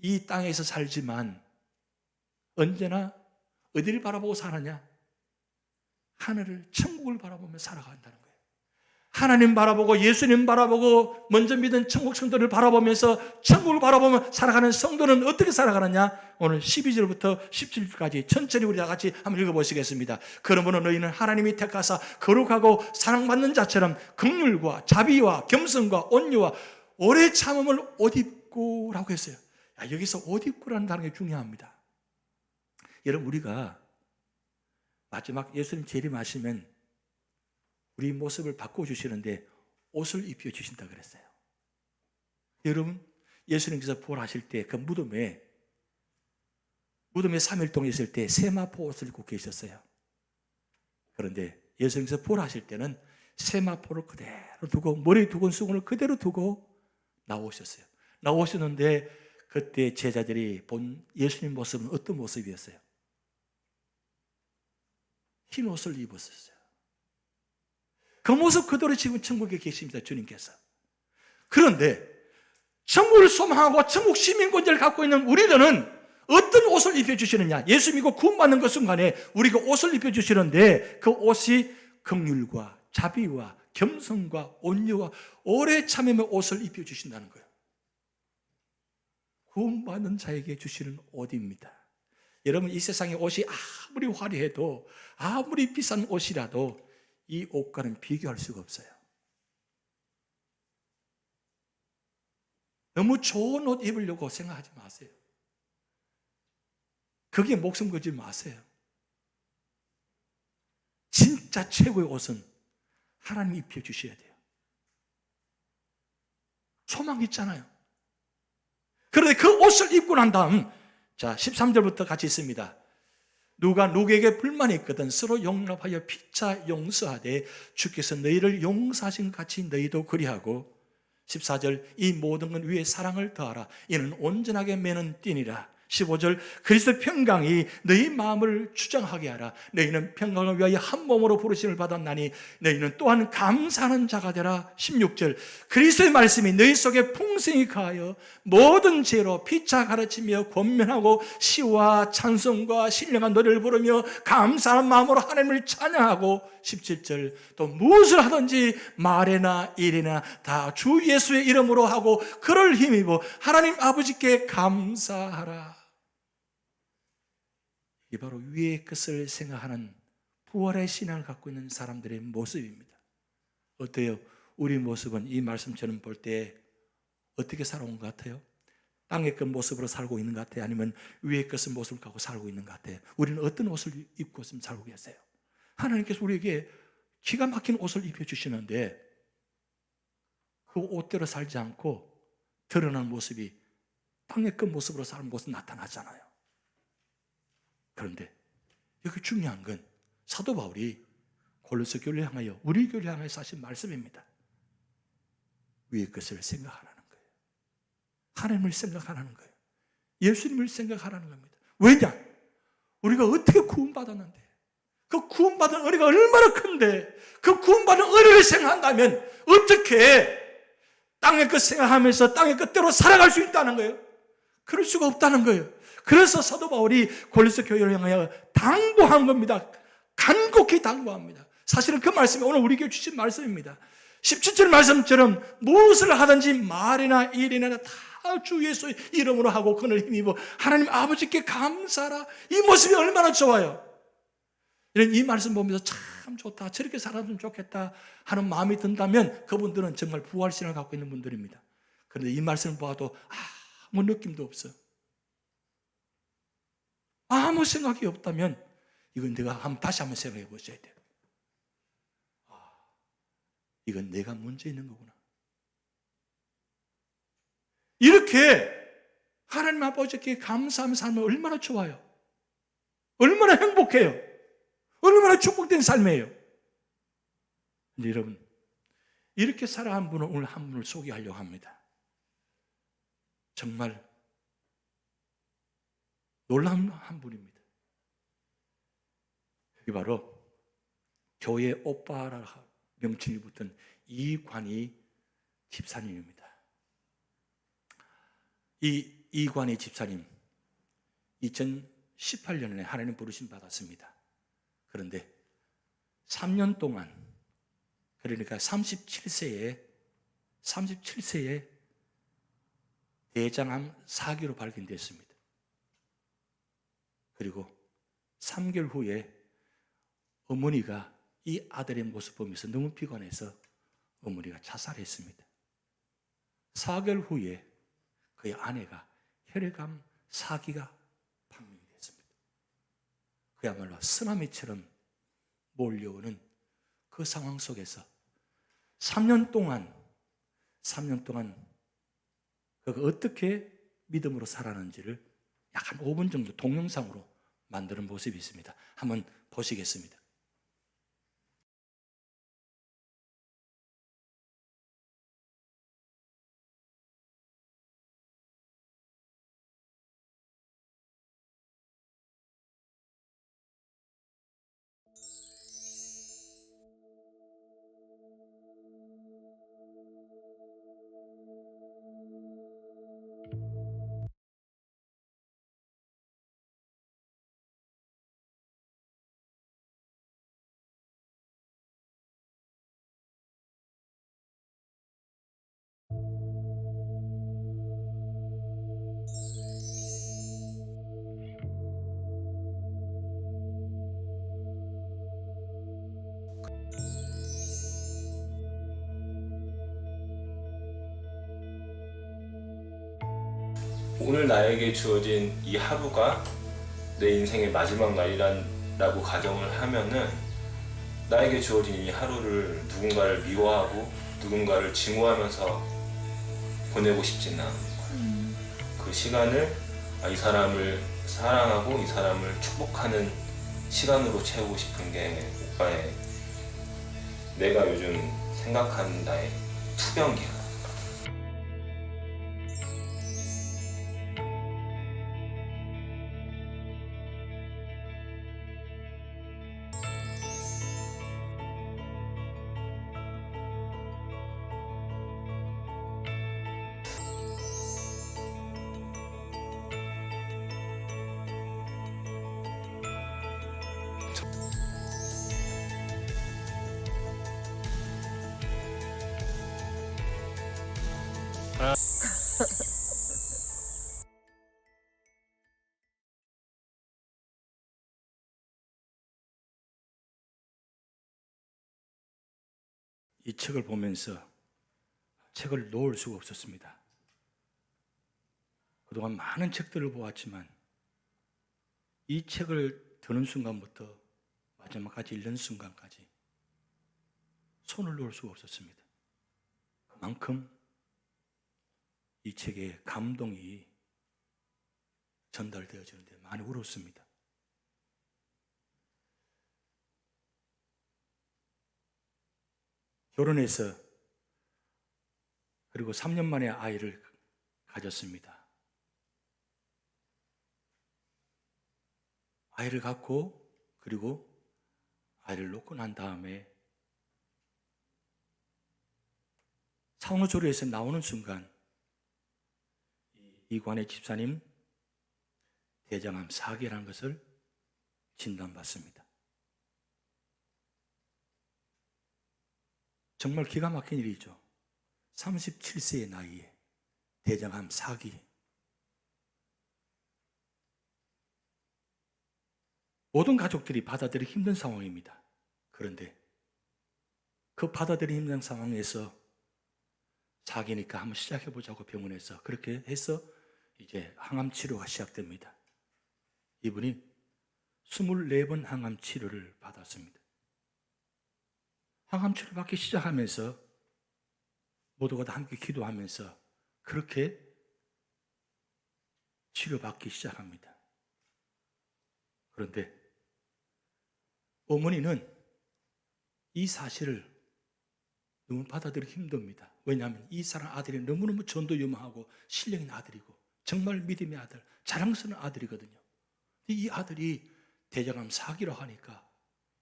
이 땅에서 살지만 언제나 어디를 바라보고 사느냐? 하늘을, 천국을 바라보며 살아간다는 거예요. 하나님 바라보고 예수님 바라보고 먼저 믿은 천국 성도를 바라보면서 천국을 바라보며 살아가는 성도는 어떻게 살아가느냐? 오늘 12절부터 17절까지 천천히 우리 다 같이 한번 읽어보시겠습니다. 그러므로 너희는 하나님이 택하사 거룩하고 사랑받는 자처럼 긍휼과 자비와 겸손과 온유와 오래 참음을 옷 입고 라고 했어요. 여기서 옷 입고라는 단어가 중요합니다. 여러분, 우리가 마지막 예수님 재림하시면 우리 모습을 바꿔주시는데 옷을 입혀주신다 그랬어요. 여러분, 예수님께서 부활하실 때 그 무덤에 3일 동안 있을 때 세마포 옷을 입고 계셨어요. 그런데 예수님께서 부활하실 때는 세마포를 그대로 두고 머리에 두건 수건을 그대로 두고 나오셨어요. 나오셨는데 그때 제자들이 본 예수님 모습은 어떤 모습이었어요? 흰 옷을 입었었어요. 그 모습 그대로 지금 천국에 계십니다, 주님께서. 그런데 천국을 소망하고 천국 시민권자를 갖고 있는 우리들은 어떤 옷을 입혀주시느냐? 예수 믿고 구원받는 그 순간에 우리가 옷을 입혀주시는데 그 옷이 긍휼과 자비와 겸손과 온유와 오래 참음의 옷을 입혀주신다는 거예요. 구원받는 자에게 주시는 옷입니다. 여러분, 이 세상의 옷이 아무리 화려해도 아무리 비싼 옷이라도 이 옷과는 비교할 수가 없어요. 너무 좋은 옷 입으려고 생각하지 마세요. 거기에 목숨 걸지 마세요. 진짜 최고의 옷은 하나님이 입혀주셔야 돼요. 소망이 있잖아요. 그런데 그 옷을 입고 난 다음, 자, 13절부터 같이 있습니다. 누가 누구에게 불만이 있거든 서로 용납하여 피차 용서하되 주께서 너희를 용서하신 것 같이 너희도 그리하고, 14절 이 모든 건 위에 사랑을 더하라. 이는 온전하게 매는 띠니라. 15절 그리스도 평강이 너희 마음을 주장하게 하라. 너희는 평강을 위하여 한 몸으로 부르심을 받았나니 너희는 또한 감사하는 자가 되라. 16절 그리스도의 말씀이 너희 속에 풍성히 가하여 모든 죄로 피차 가르치며 권면하고 시와 찬송과 신령한 노래를 부르며 감사하는 마음으로 하나님을 찬양하고, 17절 또 무엇을 하든지 말이나 일이나 다 주 예수의 이름으로 하고 그를 힘입어 하나님 아버지께 감사하라. 이 바로 위의 것을 생각하는 부활의 신앙을 갖고 있는 사람들의 모습입니다. 어때요? 우리 모습은 이 말씀처럼 볼 때 어떻게 살아온 것 같아요? 땅의 것 모습으로 살고 있는 것 같아요? 아니면 위의 것의 모습을 갖고 살고 있는 것 같아요? 우리는 어떤 옷을 입고 살고 계세요? 하나님께서 우리에게 기가 막힌 옷을 입혀주시는데 그 옷대로 살지 않고 드러나는 모습이 땅의 것 모습으로 사는 모습 나타나잖아요. 그런데 여기 중요한 건 사도 바울이 골로새 교회를 향하여, 우리 교회를 향하여서 하신 말씀입니다. 위의 것을 생각하라는 거예요. 하나님을 생각하라는 거예요. 예수님을 생각하라는 겁니다. 왜냐? 우리가 어떻게 구원받았는데, 그 구원받은 은혜가 얼마나 큰데, 그 구원받은 은혜를 생각한다면 어떻게 땅의 것 생각하면서 땅의 것대로 살아갈 수 있다는 거예요? 그럴 수가 없다는 거예요. 그래서 사도 바울이 골로새 교회를 향하여 당부한 겁니다. 간곡히 당부합니다. 사실은 그 말씀이 오늘 우리에게 주신 말씀입니다. 17절 말씀처럼 무엇을 하든지 말이나 일이나 다 주 예수의 이름으로 하고 그를 힘입어 하나님 아버지께 감사하라. 이 모습이 얼마나 좋아요. 이런 이 말씀 보면서 참 좋다, 저렇게 살았으면 좋겠다 하는 마음이 든다면 그분들은 정말 부활신을 갖고 있는 분들입니다. 그런데 이 말씀을 보아도 아무 느낌도 없어, 아무 생각이 없다면 이건 내가 다시 한번 생각해 보셔야 돼요. 이건 내가 문제 있는 거구나. 이렇게 하나님 아버지께 감사하며 살면 얼마나 좋아요. 얼마나 행복해요. 얼마나 축복된 삶이에요. 근데 여러분, 이렇게 살아간 분을 오늘 한 분을 소개하려고 합니다. 정말 놀라운 한 분입니다. 여기 바로 교회 오빠라 명칭이 붙은 이관희 집사님입니다. 이 이관희 집사님 2018년에 하나님 부르심 받았습니다. 그런데 3년 동안, 그러니까 37세에 대장암 4기로 발견됐습니다. 그리고 3개월 후에 어머니가 이 아들의 모습 보면서 너무 피곤해서 어머니가 자살했습니다. 4개월 후에 그의 아내가 혈액암 4기가 판명이 됐습니다. 그야말로 쓰나미처럼 몰려오는 그 상황 속에서 3년 동안 그가 어떻게 믿음으로 살았는지를 약 한 5분 정도 동영상으로 만드는 모습이 있습니다. 한번 보시겠습니다. 오늘 나에게 주어진 이 하루가 내 인생의 마지막 날이라고 가정을 하면은 나에게 주어진 이 하루를 누군가를 미워하고 누군가를 증오하면서 보내고 싶지는 않은 거야. 그 시간을 이 사람을 사랑하고 이 사람을 축복하는 시간으로 채우고 싶은 게 오빠의, 내가 요즘 생각하는 나의 투병기야. 이 책을 보면서 책을 놓을 수가 없었습니다. 그동안 많은 책들을 보았지만 이 책을 드는 순간부터 마지막까지 읽는 순간까지 손을 놓을 수가 없었습니다. 그만큼 이 책에 감동이 전달되어지는데 많이 울었습니다. 결혼해서 그리고 3년 만에 아이를 가졌습니다. 아이를 갖고 그리고 아이를 놓고 난 다음에 산후조리에서 나오는 순간 이관의 집사님 대장암 4기라는 것을 진단받습니다. 정말 기가 막힌 일이죠. 37세의 나이에 대장암 4기. 모든 가족들이 받아들이기 힘든 상황입니다. 그런데 그 받아들이기 힘든 상황에서 4기니까 한번 시작해보자고 병원에서 그렇게 해서 이제 항암 치료가 시작됩니다. 이분이 24번 항암 치료를 받았습니다. 항암 치료 받기 시작하면서 모두가 다 함께 기도하면서 그렇게 치료받기 시작합니다. 그런데 어머니는 이 사실을 너무 받아들이기 힘듭니다. 왜냐하면 이 사람 아들이 너무너무 전도유망하고 신령인 아들이고 정말 믿음의 아들, 자랑스러운 아들이거든요. 이 아들이 대장암 4기로 하니까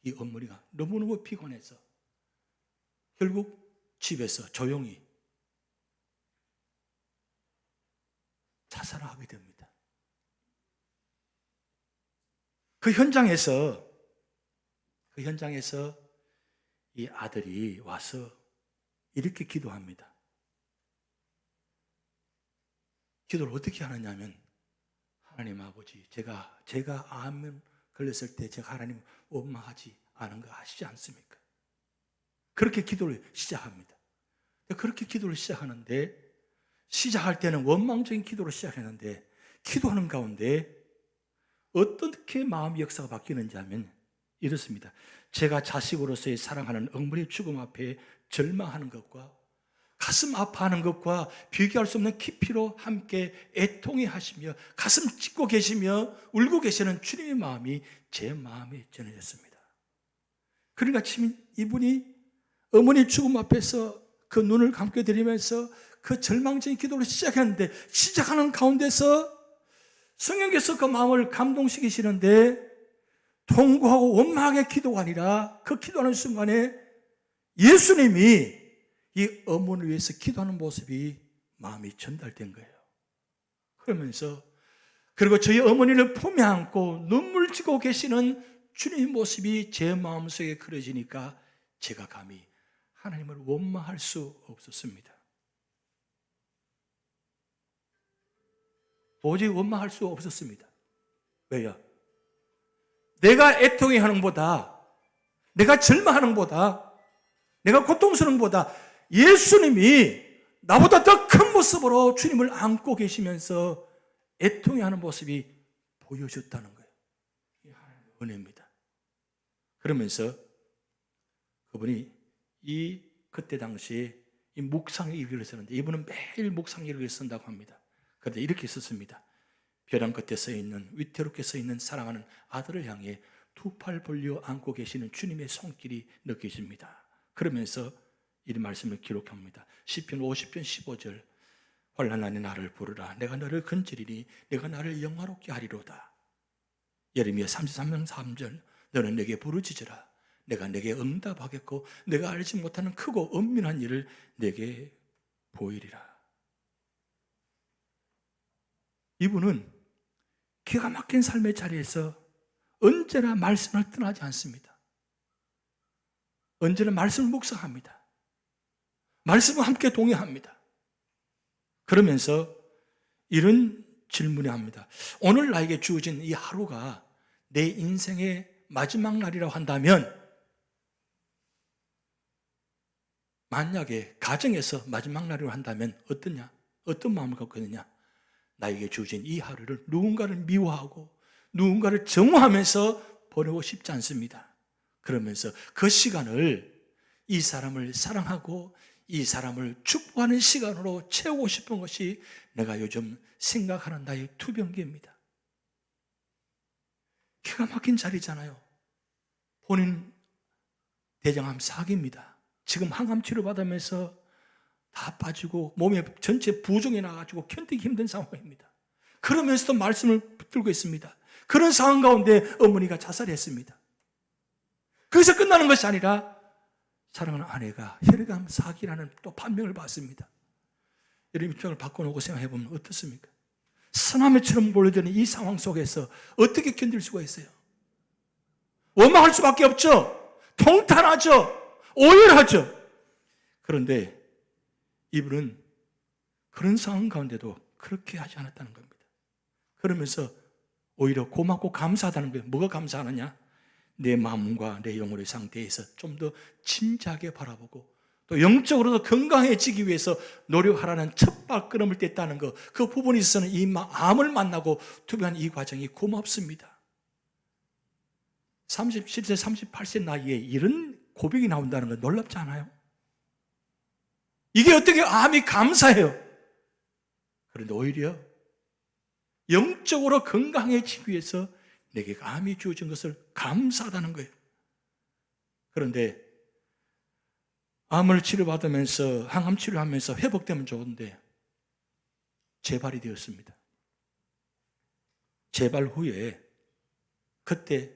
이 어머니가 너무너무 피곤해서 결국 집에서 조용히 자살을 하게 됩니다. 그 현장에서 이 아들이 와서 이렇게 기도합니다. 기도를 어떻게 하느냐면 하나님 아버지, 제가 암 걸렸을 때 제가 하나님 원망하지 않은 거 아시지 않습니까? 그렇게 기도를 시작합니다. 그렇게 기도를 시작하는데 시작할 때는 원망적인 기도로 시작했는데 기도하는 가운데 어떻게 마음의 역사가 바뀌는지 하면 이렇습니다. 제가 자식으로서의 사랑하는 어머니의 죽음 앞에 절망하는 것과 가슴 아파하는 것과 비교할 수 없는 깊이로 함께 애통해 하시며 가슴 찢고 계시며 울고 계시는 주님의 마음이 제 마음에 전해졌습니다. 그러니까 이분이 어머니 죽음 앞에서 그 눈을 감게 드리면서 그 절망적인 기도를 시작했는데 시작하는 가운데서 성령께서 그 마음을 감동시키시는데 통곡하고 원망의 기도가 아니라 그 기도하는 순간에 예수님이 이 어머니를 위해서 기도하는 모습이 마음이 전달된 거예요. 그러면서 그리고 저희 어머니를 품에 안고 눈물 지고 계시는 주님의 모습이 제 마음속에 그려지니까 제가 감히 하나님을 원망할 수 없었습니다. 도저히 원망할 수 없었습니다. 왜요? 내가 애통해 하는 것보다, 내가 절망하는 것보다, 내가 고통스러운 것보다 예수님이 나보다 더 큰 모습으로 주님을 안고 계시면서 애통해 하는 모습이 보여졌다는 거예요. 이 하나님의 은혜입니다. 그러면서 그분이 그때 당시에 이 묵상의 일기를 쓰는데 이분은 매일 묵상의 일기를 쓴다고 합니다. 그런데 이렇게 썼습니다. 벼랑 끝에 써있는 위태롭게 써있는 사랑하는 아들을 향해 두 팔 벌려 안고 계시는 주님의 손길이 느껴집니다. 그러면서 이 말씀을 기록합니다. 시편 50편 15절 환난하는 나를 부르라 내가 너를 건지리니 내가 나를 영화롭게 하리로다. 예레미야 33편 3절 너는 내게 부르짖으라 내가 내게 응답하겠고 내가 알지 못하는 크고 은밀한 일을 내게 보이리라. 이분은 기가 막힌 삶의 자리에서 언제나 말씀을 떠나지 않습니다. 언제나 말씀을 묵상합니다. 말씀과 함께 동의합니다. 그러면서 이런 질문을 합니다. 오늘 나에게 주어진 이 하루가 내 인생의 마지막 날이라고 한다면 만약에 가정에서 마지막 날이라고 한다면 어떠냐? 어떤 마음을 갖고 있느냐? 나에게 주어진 이 하루를 누군가를 미워하고 누군가를 정오하면서 보내고 싶지 않습니다. 그러면서 그 시간을 이 사람을 사랑하고 이 사람을 축복하는 시간으로 채우고 싶은 것이 내가 요즘 생각하는 나의 투병기입니다. 기가 막힌 자리잖아요. 본인 대장암 4기입니다. 지금 항암 치료 받으면서 다 빠지고 몸에 전체 부종이 나가지고 견디기 힘든 상황입니다. 그러면서도 말씀을 붙들고 있습니다. 그런 상황 가운데 어머니가 자살했습니다. 거기서 끝나는 것이 아니라 사랑하는 아내가 혈액암 4기라는 또 판명을 받습니다. 여러분 입장을 바꿔놓고 생각해보면 어떻습니까? 쓰나미처럼 몰려드는 이 상황 속에서 어떻게 견딜 수가 있어요? 원망할 수밖에 없죠. 통탄하죠. 오열하죠. 그런데 이분은 그런 상황 가운데도 그렇게 하지 않았다는 겁니다. 그러면서 오히려 고맙고 감사하다는 거예요. 뭐가 감사하느냐? 내 마음과 내 영혼의 상태에서 좀 더 진지하게 바라보고 또 영적으로도 건강해지기 위해서 노력하라는 첫 발걸음을 뗐다는 것, 그 부분에 있어서는 이 암을 만나고 투병한 이 과정이 고맙습니다. 37세, 38세 나이에 이런 고백이 나온다는 건 놀랍지 않아요? 이게 어떻게 암이 감사해요? 그런데 오히려 영적으로 건강해지기 위해서 내게 암이 주어진 것을 감사하다는 거예요. 그런데 암을 치료받으면서 항암 치료하면서 회복되면 좋은데 재발이 되었습니다. 재발 후에 그때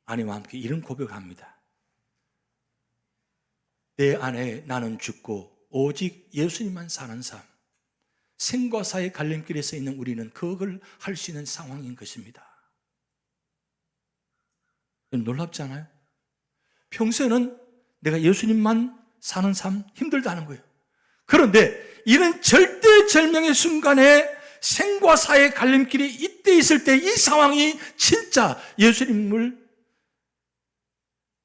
아내와 함께 이런 고백을 합니다. 내 안에 나는 죽고 오직 예수님만 사는 삶. 생과 사의 갈림길에 서 있는 우리는 그걸 할 수 있는 상황인 것입니다. 놀랍지 않아요? 평소에는 내가 예수님만 사는 삶 힘들다는 거예요. 그런데 이런 절대절명의 순간에 생과 사의 갈림길이 이때 있을 때 이 상황이 진짜 예수님을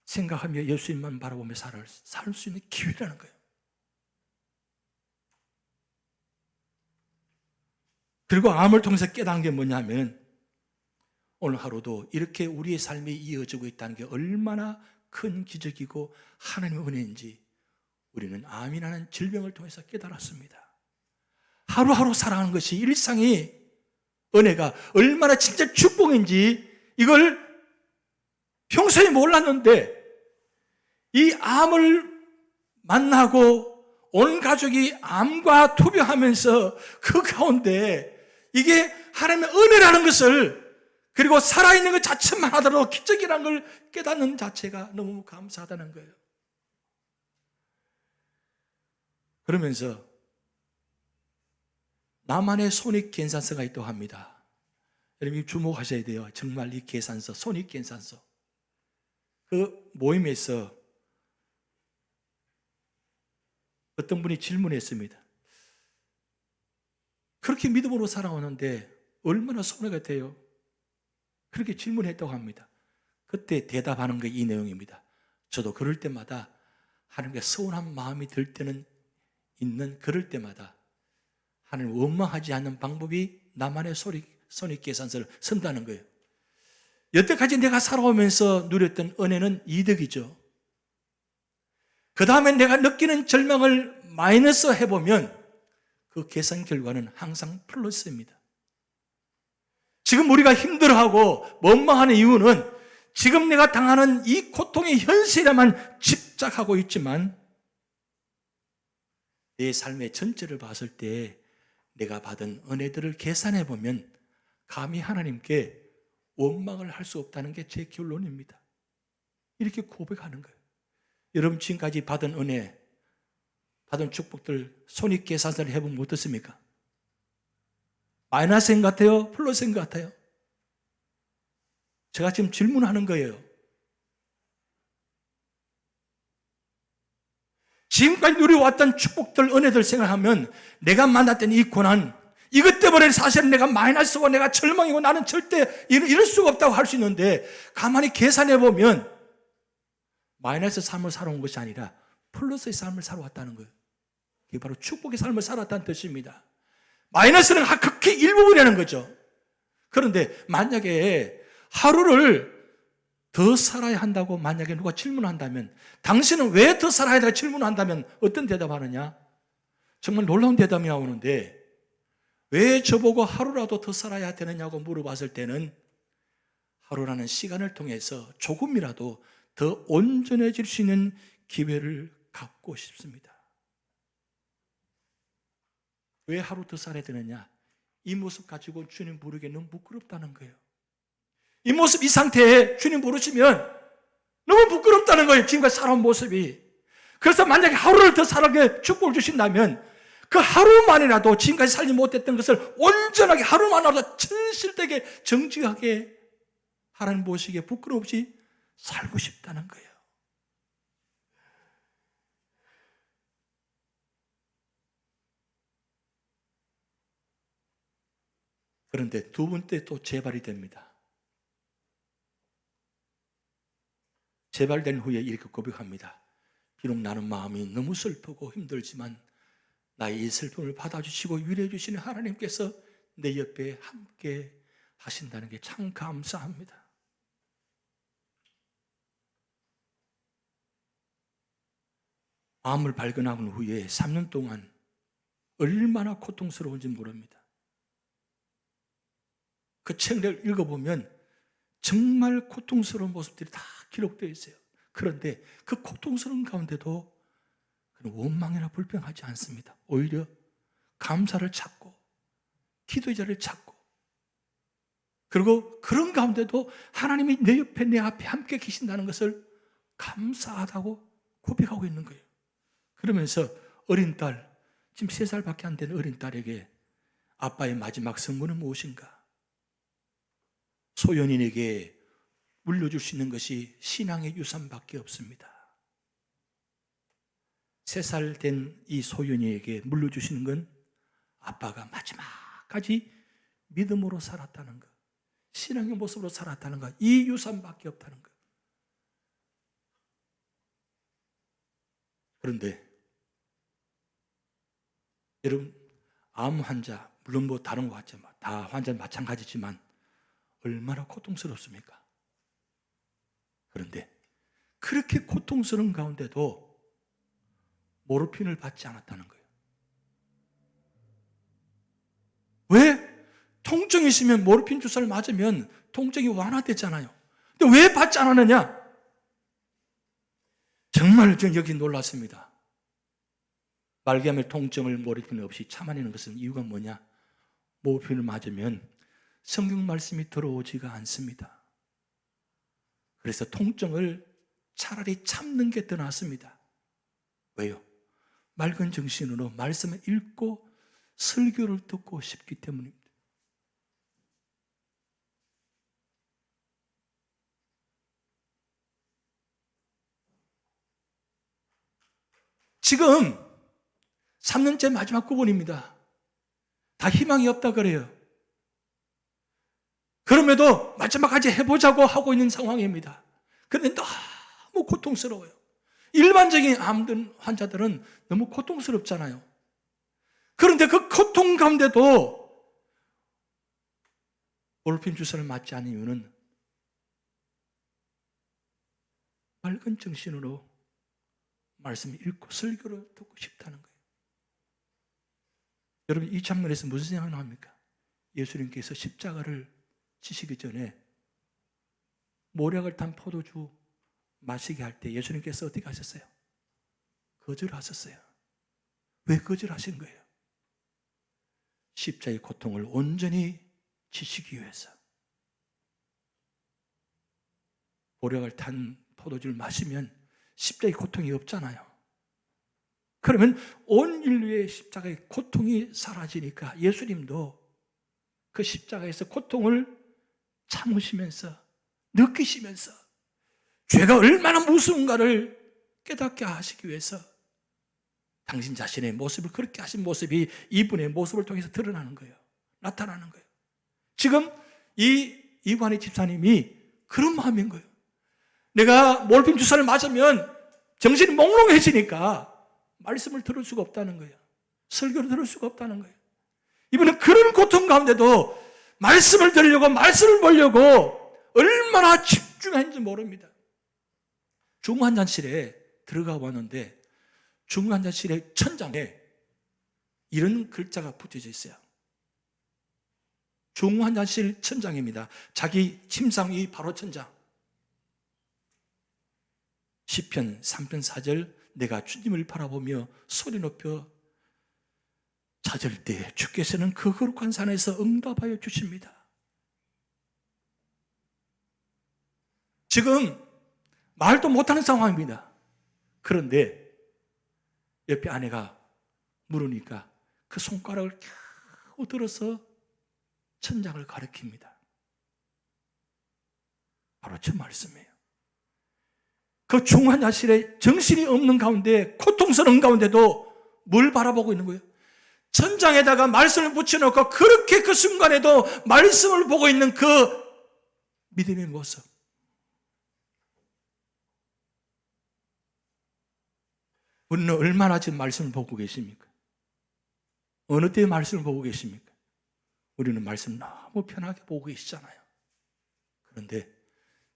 생각하며 예수님만 바라보며 살 수 있는 기회라는 거예요. 그리고 암을 통해서 깨달은 게 뭐냐면 오늘 하루도 이렇게 우리의 삶이 이어지고 있다는 게 얼마나 큰 기적이고 하나님의 은혜인지 우리는 암이라는 질병을 통해서 깨달았습니다. 하루하루 살아가는 것이 일상이 은혜가 얼마나 진짜 축복인지 이걸 평소에 몰랐는데 이 암을 만나고 온 가족이 암과 투병하면서 그 가운데 이게 하나님의 은혜라는 것을 그리고 살아있는 것 자체만 하더라도 기적이라는 걸 깨닫는 자체가 너무 감사하다는 거예요. 그러면서 나만의 손익계산서가 있다고 합니다. 여러분 주목하셔야 돼요. 정말 이 계산서, 손익계산서. 그 모임에서 어떤 분이 질문했습니다. 그렇게 믿음으로 살아오는데 얼마나 손해가 돼요? 그렇게 질문했다고 합니다. 그때 대답하는 게 이 내용입니다. 저도 그럴 때마다 하나님께 서운한 마음이 들 때는 있는 그럴 때마다 하나님을 원망하지 않는 방법이 나만의 손익계산서를 쓴다는 거예요. 여태까지 내가 살아오면서 누렸던 은혜는 이득이죠. 그 다음에 내가 느끼는 절망을 마이너스 해보면 그 계산 결과는 항상 플러스입니다. 지금 우리가 힘들어하고 원망하는 이유는 지금 내가 당하는 이 고통의 현실에만 집착하고 있지만 내 삶의 전체를 봤을 때 내가 받은 은혜들을 계산해 보면 감히 하나님께 원망을 할 수 없다는 게 제 결론입니다. 이렇게 고백하는 거예요. 여러분 지금까지 받은 은혜, 받은 축복들 손익계산서를 해보면 어떻습니까? 마이너스인 것 같아요? 플러스인 것 같아요? 제가 지금 질문하는 거예요. 지금까지 누려왔던 축복들, 은혜들 생각하면 내가 만났던 이 고난, 이것 때문에 사실은 내가 마이너스고 내가 절망이고 나는 절대 이럴 수가 없다고 할 수 있는데 가만히 계산해보면 마이너스 삶을 살아온 것이 아니라 플러스의 삶을 살아왔다는 거예요. 이게 바로 축복의 삶을 살았다는 뜻입니다. 마이너스는 극히 일부분이라는 거죠. 그런데 만약에 하루를 더 살아야 한다고 만약에 누가 질문한다면 당신은 왜 더 살아야 된다고 질문한다면 어떤 대답하느냐? 정말 놀라운 대답이 나오는데 왜 저보고 하루라도 더 살아야 되느냐고 물어봤을 때는 하루라는 시간을 통해서 조금이라도 더 온전해질 수 있는 기회를 갖고 싶습니다. 왜 하루 더 살아야 되느냐? 이 모습 가지고 주님 부르기 너무 부끄럽다는 거예요. 이 모습, 이 상태에 주님 부르시면 너무 부끄럽다는 거예요. 지금까지 살아온 모습이. 그래서 만약에 하루를 더 살게 축복을 주신다면 그 하루만이라도 지금까지 살지 못했던 것을 온전하게 하루만이라도 진실되게 정직하게 하나님 보시기에 부끄럼 없이 살고 싶다는 거예요. 그런데 두 번째 또 재발이 됩니다. 재발된 후에 이렇게 고백합니다. 비록 나는 마음이 너무 슬프고 힘들지만 나의 이 슬픔을 받아주시고 위로해 주시는 하나님께서 내 옆에 함께 하신다는 게 참 감사합니다. 마음을 발견한 후에 3년 동안 얼마나 고통스러운지 모릅니다. 그 책을 읽어보면 정말 고통스러운 모습들이 다 기록되어 있어요. 그런데 그 고통스러운 가운데도 원망이나 불평하지 않습니다. 오히려 감사를 찾고 기도의 자리를 찾고, 그리고 그런 가운데도 하나님이 내 옆에 내 앞에 함께 계신다는 것을 감사하다고 고백하고 있는 거예요. 그러면서 어린 딸, 지금 3살밖에 안 되는 어린 딸에게 아빠의 마지막 선물은 무엇인가? 소연인에게 물려줄 수 있는 것이 신앙의 유산밖에 없습니다. 3살 된 이 소연이에게 물려주시는 건 아빠가 마지막까지 믿음으로 살았다는 것, 신앙의 모습으로 살았다는 것, 이 유산밖에 없다는 것. 그런데 여러분, 암 환자, 물론 뭐 다른 것 같지만 다 환자는 마찬가지지만 얼마나 고통스럽습니까? 그런데 그렇게 고통스러운 가운데도 모르핀을 받지 않았다는 거예요. 왜? 통증이 있으면 모르핀 주사를 맞으면 통증이 완화되잖아요. 근데 왜 받지 않았느냐? 정말 저는 여기 놀랐습니다. 말기암의 통증을 모르핀 없이 참아내는 것은 이유가 뭐냐? 모르핀을 맞으면 성경 말씀이 들어오지가 않습니다. 그래서 통증을 차라리 참는 게 더 낫습니다. 왜요? 맑은 정신으로 말씀을 읽고 설교를 듣고 싶기 때문입니다. 지금 3년째 마지막 구본입니다. 다 희망이 없다 그래요. 그럼에도 마지막까지 해보자고 하고 있는 상황입니다. 그런데 너무 고통스러워요. 일반적인 암 환자들은 너무 고통스럽잖아요. 그런데 그 고통 가운데도 모르핀 주사를 맞지 않은 이유는 맑은 정신으로 말씀을 읽고 설교를 듣고 싶다는 거예요. 여러분, 이 장면에서 무슨 생각이 납니까? 예수님께서 십자가를 지시기 전에 모략을 탄 포도주 마시게 할 때 예수님께서 어떻게 하셨어요? 거절하셨어요. 왜 거절하신 거예요? 십자가의 고통을 온전히 지시기 위해서. 모략을 탄 포도주를 마시면 십자가의 고통이 없잖아요. 그러면 온 인류의 십자가의 고통이 사라지니까 예수님도 그 십자가에서 고통을 참으시면서 느끼시면서 죄가 얼마나 무서운가를 깨닫게 하시기 위해서 당신 자신의 모습을 그렇게 하신 모습이 이분의 모습을 통해서 드러나는 거예요. 나타나는 거예요. 지금 이 이관희 집사님이 그런 마음인 거예요. 내가 몰핀 주사를 맞으면 정신이 몽롱해지니까 말씀을 들을 수가 없다는 거예요. 설교를 들을 수가 없다는 거예요. 이분은 그런 고통 가운데도 말씀을 들으려고, 말씀을 보려고 얼마나 집중했는지 모릅니다. 중환자실에 들어가 왔는데 중환자실의 천장에 이런 글자가 붙여져 있어요. 중환자실 천장입니다. 자기 침상이 바로 천장. 시편 3편 4절 내가 주님을 바라보며 소리 높여 찾을 때 주께서는 그 거룩한 산에서 응답하여 주십니다. 지금 말도 못하는 상황입니다. 그런데 옆에 아내가 물으니까 그 손가락을 겨우 들어서 천장을 가리킵니다. 바로 저 말씀이에요. 그 중환 자실에 정신이 없는 가운데, 고통스러운 가운데도 뭘 바라보고 있는 거예요? 천장에다가 말씀을 붙여놓고 그렇게 그 순간에도 말씀을 보고 있는 그 믿음의 모습. 우리는 얼마나 지금 말씀을 보고 계십니까? 어느 때에 말씀을 보고 계십니까? 우리는 말씀 너무 편하게 보고 계시잖아요. 그런데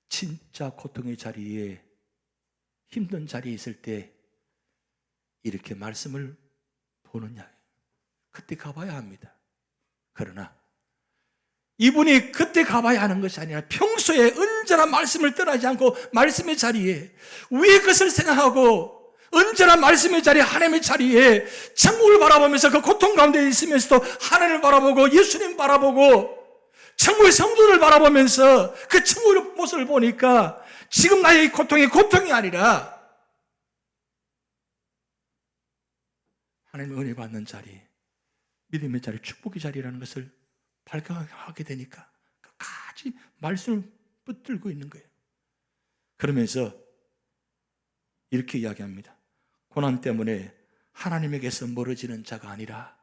진짜 고통의 자리에, 힘든 자리에 있을 때 이렇게 말씀을 보느냐, 그때 가봐야 합니다. 그러나 이분이 그때 가봐야 하는 것이 아니라 평소에 언제나 말씀을 떠나지 않고 말씀의 자리에, 왜 그것을 생각하고 언제나 말씀의 자리에, 하나님의 자리에 천국을 바라보면서 그 고통 가운데 있으면서도 하나님을 바라보고 예수님 바라보고 천국의 성도를 바라보면서 그 천국의 모습을 보니까 지금 나의 고통이 고통이 아니라 하나님의 은혜 받는 자리, 믿음의 자리, 축복의 자리라는 것을 발견하게 되니까 끝까지 말씀을 붙들고 있는 거예요. 그러면서 이렇게 이야기합니다. 고난 때문에 하나님에게서 멀어지는 자가 아니라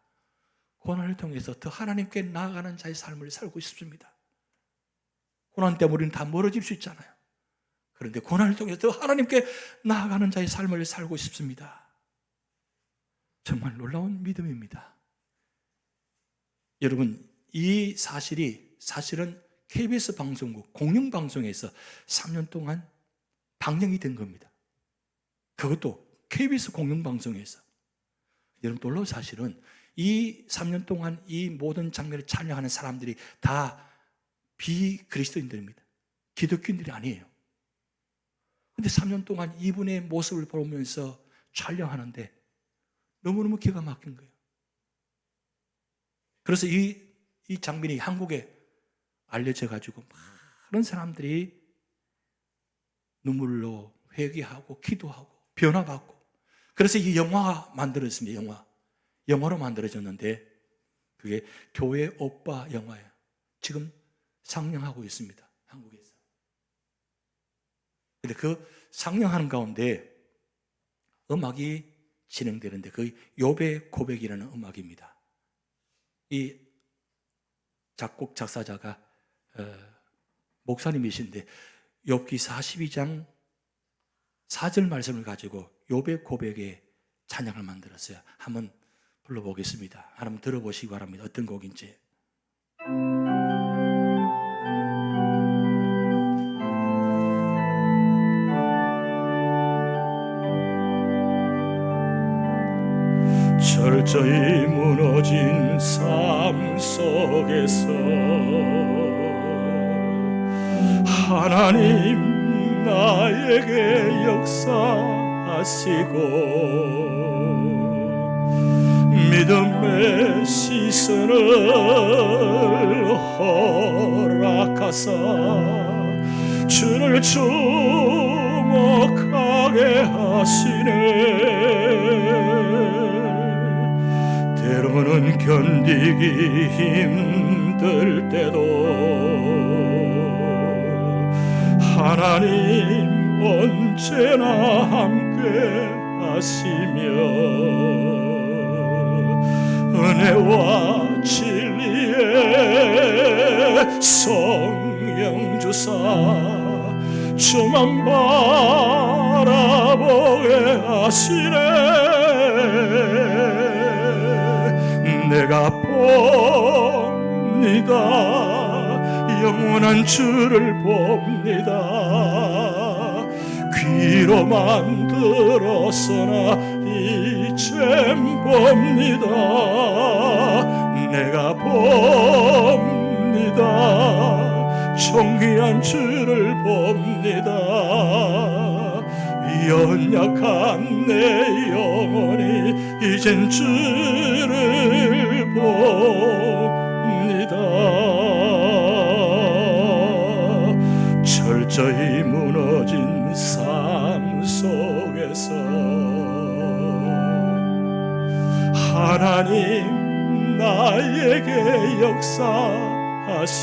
고난을 통해서 더 하나님께 나아가는 자의 삶을 살고 싶습니다. 고난 때문에 우리는 다 멀어질 수 있잖아요. 그런데 고난을 통해서 더 하나님께 나아가는 자의 삶을 살고 싶습니다. 정말 놀라운 믿음입니다. 여러분, 이 사실은 KBS 방송국 공영방송에서 3년 동안 방영이 된 겁니다. 그것도 KBS 공영방송에서. 여러분, 놀라운 사실은 이 3년 동안 이 모든 장면을 촬영하는 사람들이 다 비그리스도인들입니다. 기독교인들이 아니에요. 근데 3년 동안 이분의 모습을 보면서 촬영하는데 너무너무 기가 막힌 거예요. 그래서 이 장면이 한국에 알려져가지고 많은 사람들이 눈물로 회개하고 기도하고 변화받고, 그래서 이 영화가 만들어졌습니다. 영화로 만들어졌는데 그게 교회 오빠 영화예요. 지금 상영하고 있습니다, 한국에서. 근데 그 상영하는 가운데 음악이 진행되는데 그 욥의 고백이라는 음악입니다. 이 작곡 작사자가 목사님이신데 욥기 42장 4절 말씀을 가지고 욥의 고백에 찬양을 만들었어요. 한번 불러보겠습니다. 한번 들어보시기 바랍니다. 어떤 곡인지. 철저히 무너진 삶 속에서 하나님 나에게 역사하시고 믿음의 시선을 허락하사 주를 주목하게 하시네. 때로는 견디기 힘들 때도 하나님 언제나 함께 하시며 은혜와 진리의 성령 주사 주만 바라보게 하시네. 내가 봅니다. 영원한 주를 봅니다. 귀로만 들었으나 이젠 봅니다. 내가 봅니다. 존귀한 주를 봅니다. 연약한 내 영혼이 이젠 주를 봅니다. 철저히 무너진 삶 속에서 하나님 나에게 역사하시고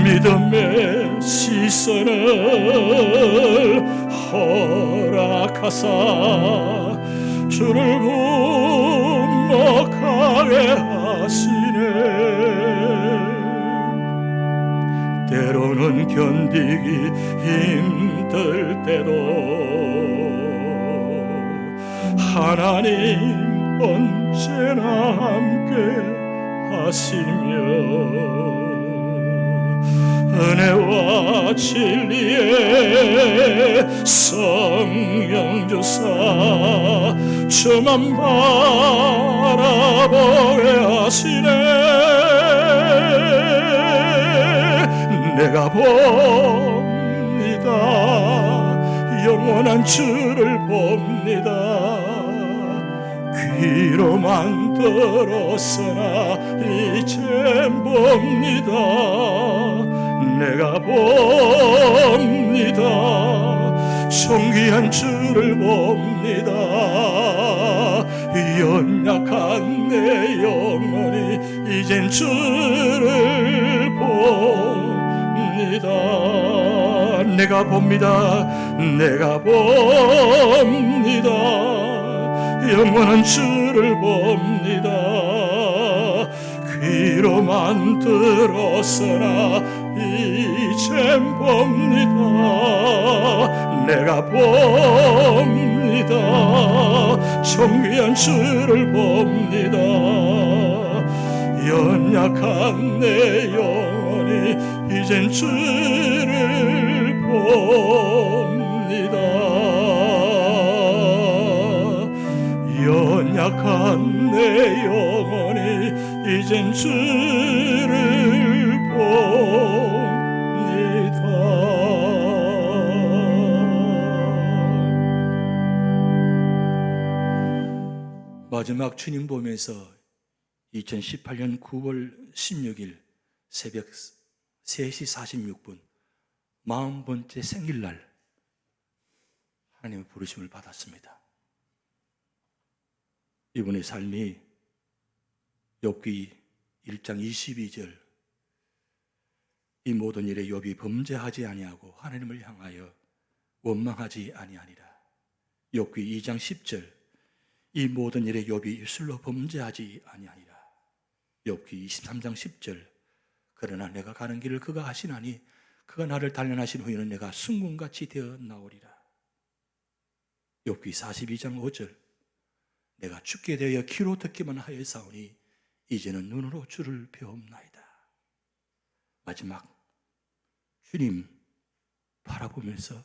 믿음의 시선을 허락하사 주를 분목하게 하시네. 때로는 견디기 힘들 때도 하나님 언제나 함께 하시며 은혜와 진리의 성령 주사 저만 바라보게 하시네. 내가 봅니다. 영원한 주를 봅니다. 귀로만 들었으나 이젠 봅니다. 내가 봅니다. 존귀한 주를 봅니다. 연약한 내 영혼이 이젠 주를 봅니다. 내가 봅니다. 내가 봅니다. 영원한 주를 봅니다. 귀로만 들었으나 이젠 봅니다. 내가 봅니다. 존귀한 주를 봅니다. 연약한 내 영혼이 이젠 주를 봅니다. 연약한 내 영혼이 이젠 주를 봅니다. 마지막 주님 보면서 2018년 9월 16일 새벽 3시 46분 40번째 생일날 하나님의 부르심을 받았습니다. 이분의 삶이 욥기 1장 22절 이 모든 일에 욥이 범죄하지 아니하고 하나님을 향하여 원망하지 아니하니라. 욥기 2장 10절 이 모든 일에 욥이 입술로 범죄하지 아니하니라. 욥기 23장 10절 그러나 내가 가는 길을 그가 하시나니 그가 나를 단련하신 후에는 내가 순금같이 되어 나오리라. 욥기 42장 5절 내가 죽게 되어 귀로 듣기만 하였사오니 이제는 눈으로 주를 배움나이다. 마지막 주님 바라보면서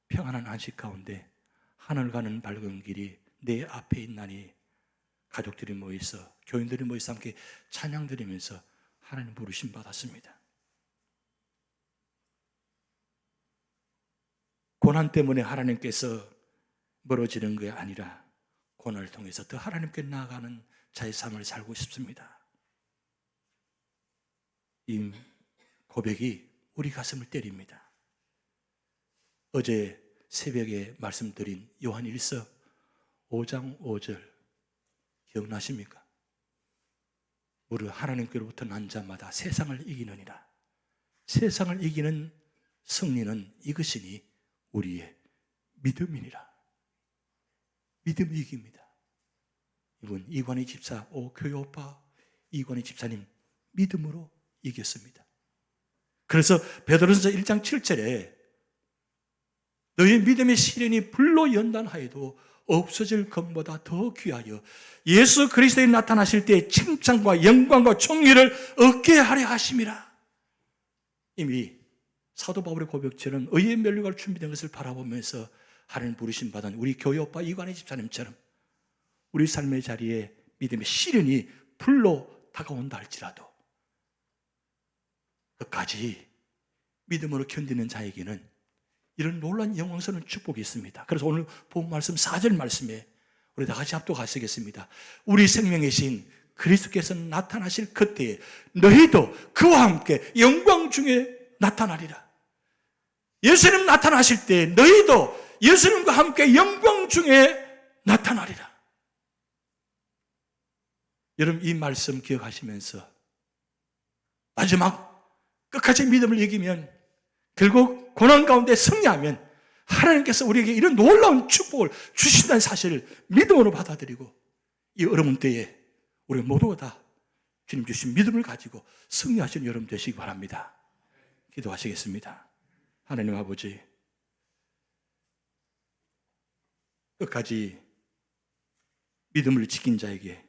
평안한 안식 가운데 하늘 가는 밝은 길이 내 앞에 있나니 가족들이 모여서 교인들이 모여서 함께 찬양 드리면서 하나님 부르심 받았습니다. 고난 때문에 하나님께서 멀어지는 게 아니라 고난을 통해서 더 하나님께 나아가는 자의 삶을 살고 싶습니다. 이 고백이 우리 가슴을 때립니다. 어제 새벽에 말씀드린 요한 1서 5장 5절 기억나십니까? 무릇 하나님께로부터 난 자마다 세상을 이기느니라. 세상을 이기는 승리는 이것이니 우리의 믿음이니라. 믿음이 이깁니다. 이분 이관희 집사, 교회 오빠 이관희 집사님 믿음으로 이겼습니다. 그래서 베드로전서 1장 7절에 너희 믿음의 시련이 불로 연단하여도 없어질 것보다 더 귀하여 예수 그리스도에 나타나실 때 칭찬과 영광과 존귀를 얻게 하려 하심이라. 이미 사도 바울의 고백처럼 의의 면류관 준비된 것을 바라보면서 하나님 부르심 받은 우리 교회 오빠 이관희 집사님처럼 우리 삶의 자리에 믿음의 시련이 불로 다가온다 할지라도 끝까지 믿음으로 견디는 자에게는 이런 놀라운 영광스러운 축복이 있습니다. 그래서 오늘 본 말씀 4절 말씀에 우리 다 같이 합독하시겠습니다. 우리 생명의 신 그리스도께서 나타나실 그때에 너희도 그와 함께 영광 중에 나타나리라. 예수님 나타나실 때 너희도 예수님과 함께 영광 중에 나타나리라. 여러분 이 말씀 기억하시면서 마지막 끝까지 믿음을 이기면 결국 고난 가운데 승리하면 하나님께서 우리에게 이런 놀라운 축복을 주신다는 사실을 믿음으로 받아들이고 이 어려운 때에 우리 모두가 다 주님 주신 믿음을 가지고 승리하시는 여러분 되시기 바랍니다. 기도하시겠습니다. 하나님 아버지, 끝까지 믿음을 지킨 자에게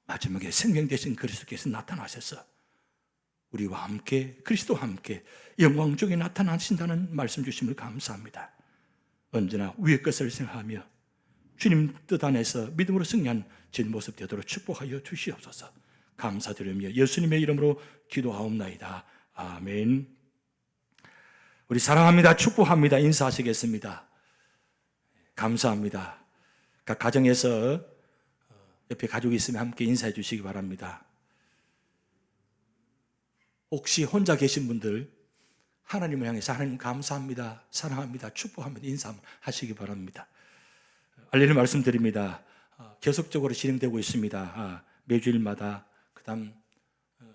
마지막에 생명 되신 그리스도께서 나타나셔서 우리와 함께 그리스도와 함께 영광 중에 나타나신다는 말씀 주심을 감사합니다. 언제나 위의 것을 생각하며 주님 뜻 안에서 믿음으로 승리한 제 모습 되도록 축복하여 주시옵소서. 감사드리며 예수님의 이름으로 기도하옵나이다. 아멘. 우리 사랑합니다. 축복합니다. 인사하시겠습니다. 감사합니다. 각 가정에서 옆에 가족이 있으면 함께 인사해 주시기 바랍니다. 혹시 혼자 계신 분들 하나님을 향해서 하나님 감사합니다, 사랑합니다, 축복합니다 인사하시기 바랍니다. 알리는 말씀드립니다. 계속적으로 진행되고 있습니다. 매주일마다 그다음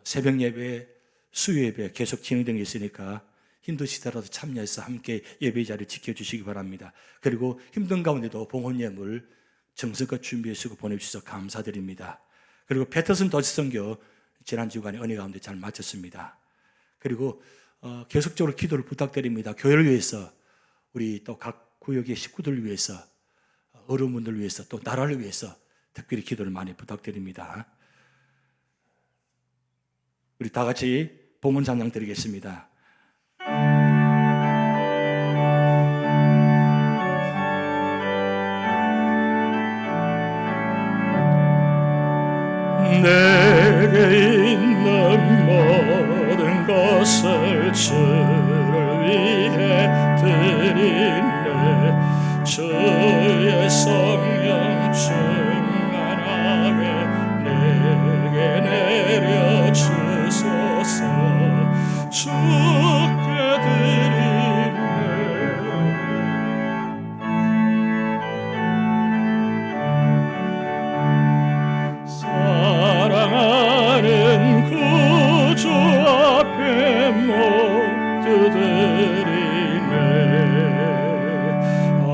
새벽 예배, 수요 예배 계속 진행되고 있으니까 힘드시더라도 참여해서 함께 예배 자리를 지켜주시기 바랍니다. 그리고 힘든 가운데도 봉헌 예물 정성껏 준비해주시고 보내주셔서 감사드립니다. 그리고 패터슨 더치 선교 지난 주간에 은혜 가운데 잘 마쳤습니다. 그리고 계속적으로 기도를 부탁드립니다. 교회를 위해서, 우리 또 각 구역의 식구들을 위해서, 어려운분들을 위해서, 또 나라를 위해서 특별히 기도를 많이 부탁드립니다. 우리 다 같이 봉헌 찬양 드리겠습니다. 내게 있는 모든 것을 주를 위해 드리네. 주의 성령 충만하게 내게 내려주소서. 주께 드리네. 사랑하는 구주 앞에 모두 드리네. 아멘.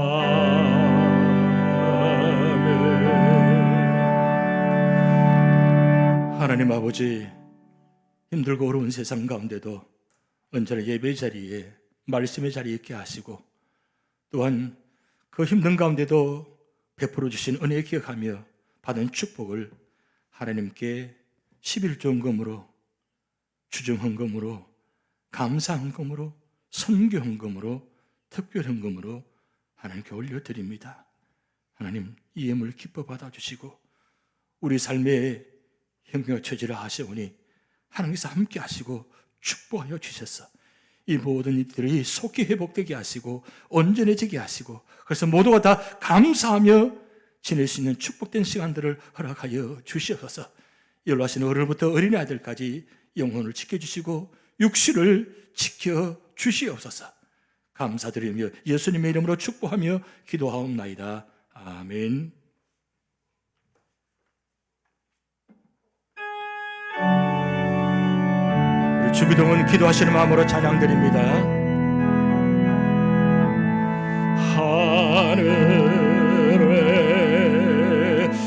하나님 아버지, 힘들고 어려운 세상 가운데도 언제나 예배 자리에, 말씀의 자리에 있게 하시고, 또한 그 힘든 가운데도 베풀어 주신 은혜 기억하며 받은 축복을 하나님께 11조헌금으로, 주정헌금으로, 감사헌금으로, 선교헌금으로, 특별헌금으로 하나님께 올려드립니다. 하나님 이 예물 기뻐 받아주시고 우리 삶의 혁명 처지를 하시오니 하나님께서 함께 하시고 축복하여 주셔서 이 모든 일들이 속히 회복되게 하시고 온전해지게 하시고, 그래서 모두가 다 감사하며 지낼 수 있는 축복된 시간들을 허락하여 주시옵소서. 연로하신 어른부터 어린아이들까지 영혼을 지켜주시고 육신을 지켜주시옵소서. 감사드리며 예수님의 이름으로 축복하며 기도하옵나이다. 아멘. 우리 주기도문 기도하시는 마음으로 찬양드립니다. 하늘에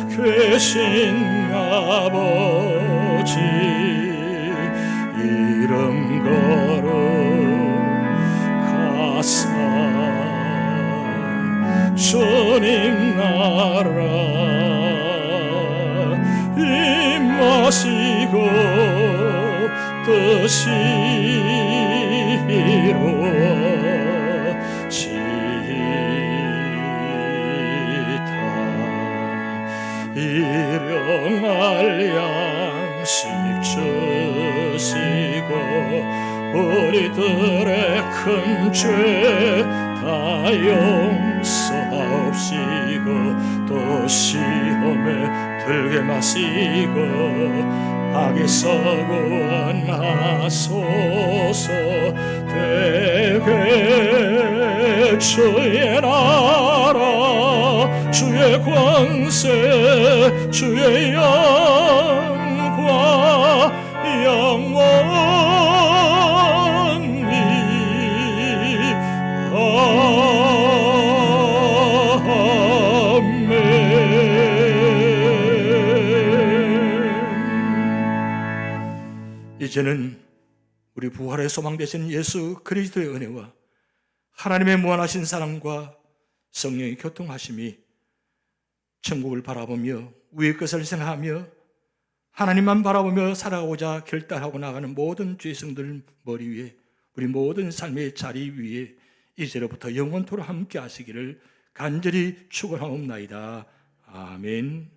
계신 아버지, 이름 거룩하사 주님 나라 임하시고 뜻이 이루어지이다. 일용할 양식 주시고 우리들의 큰 죄 다 용서하옵시고 또 시험에 들게 마시고 악에서 구원하소서. 대개 주의 나라 주의 권세 주의 영광 영원히 아멘. 이제는 우리 부활의 소망 되신 예수 그리스도의 은혜와 하나님의 무한하신 사랑과 성령의 교통하심이 천국을 바라보며 위의 것을 생각하며 하나님만 바라보며 살아가고자 결단하고 나가는 모든 죄성들 머리 위에 우리 모든 삶의 자리 위에 이제로부터 영원토록 함께 하시기를 간절히 축원하옵나이다. 아멘.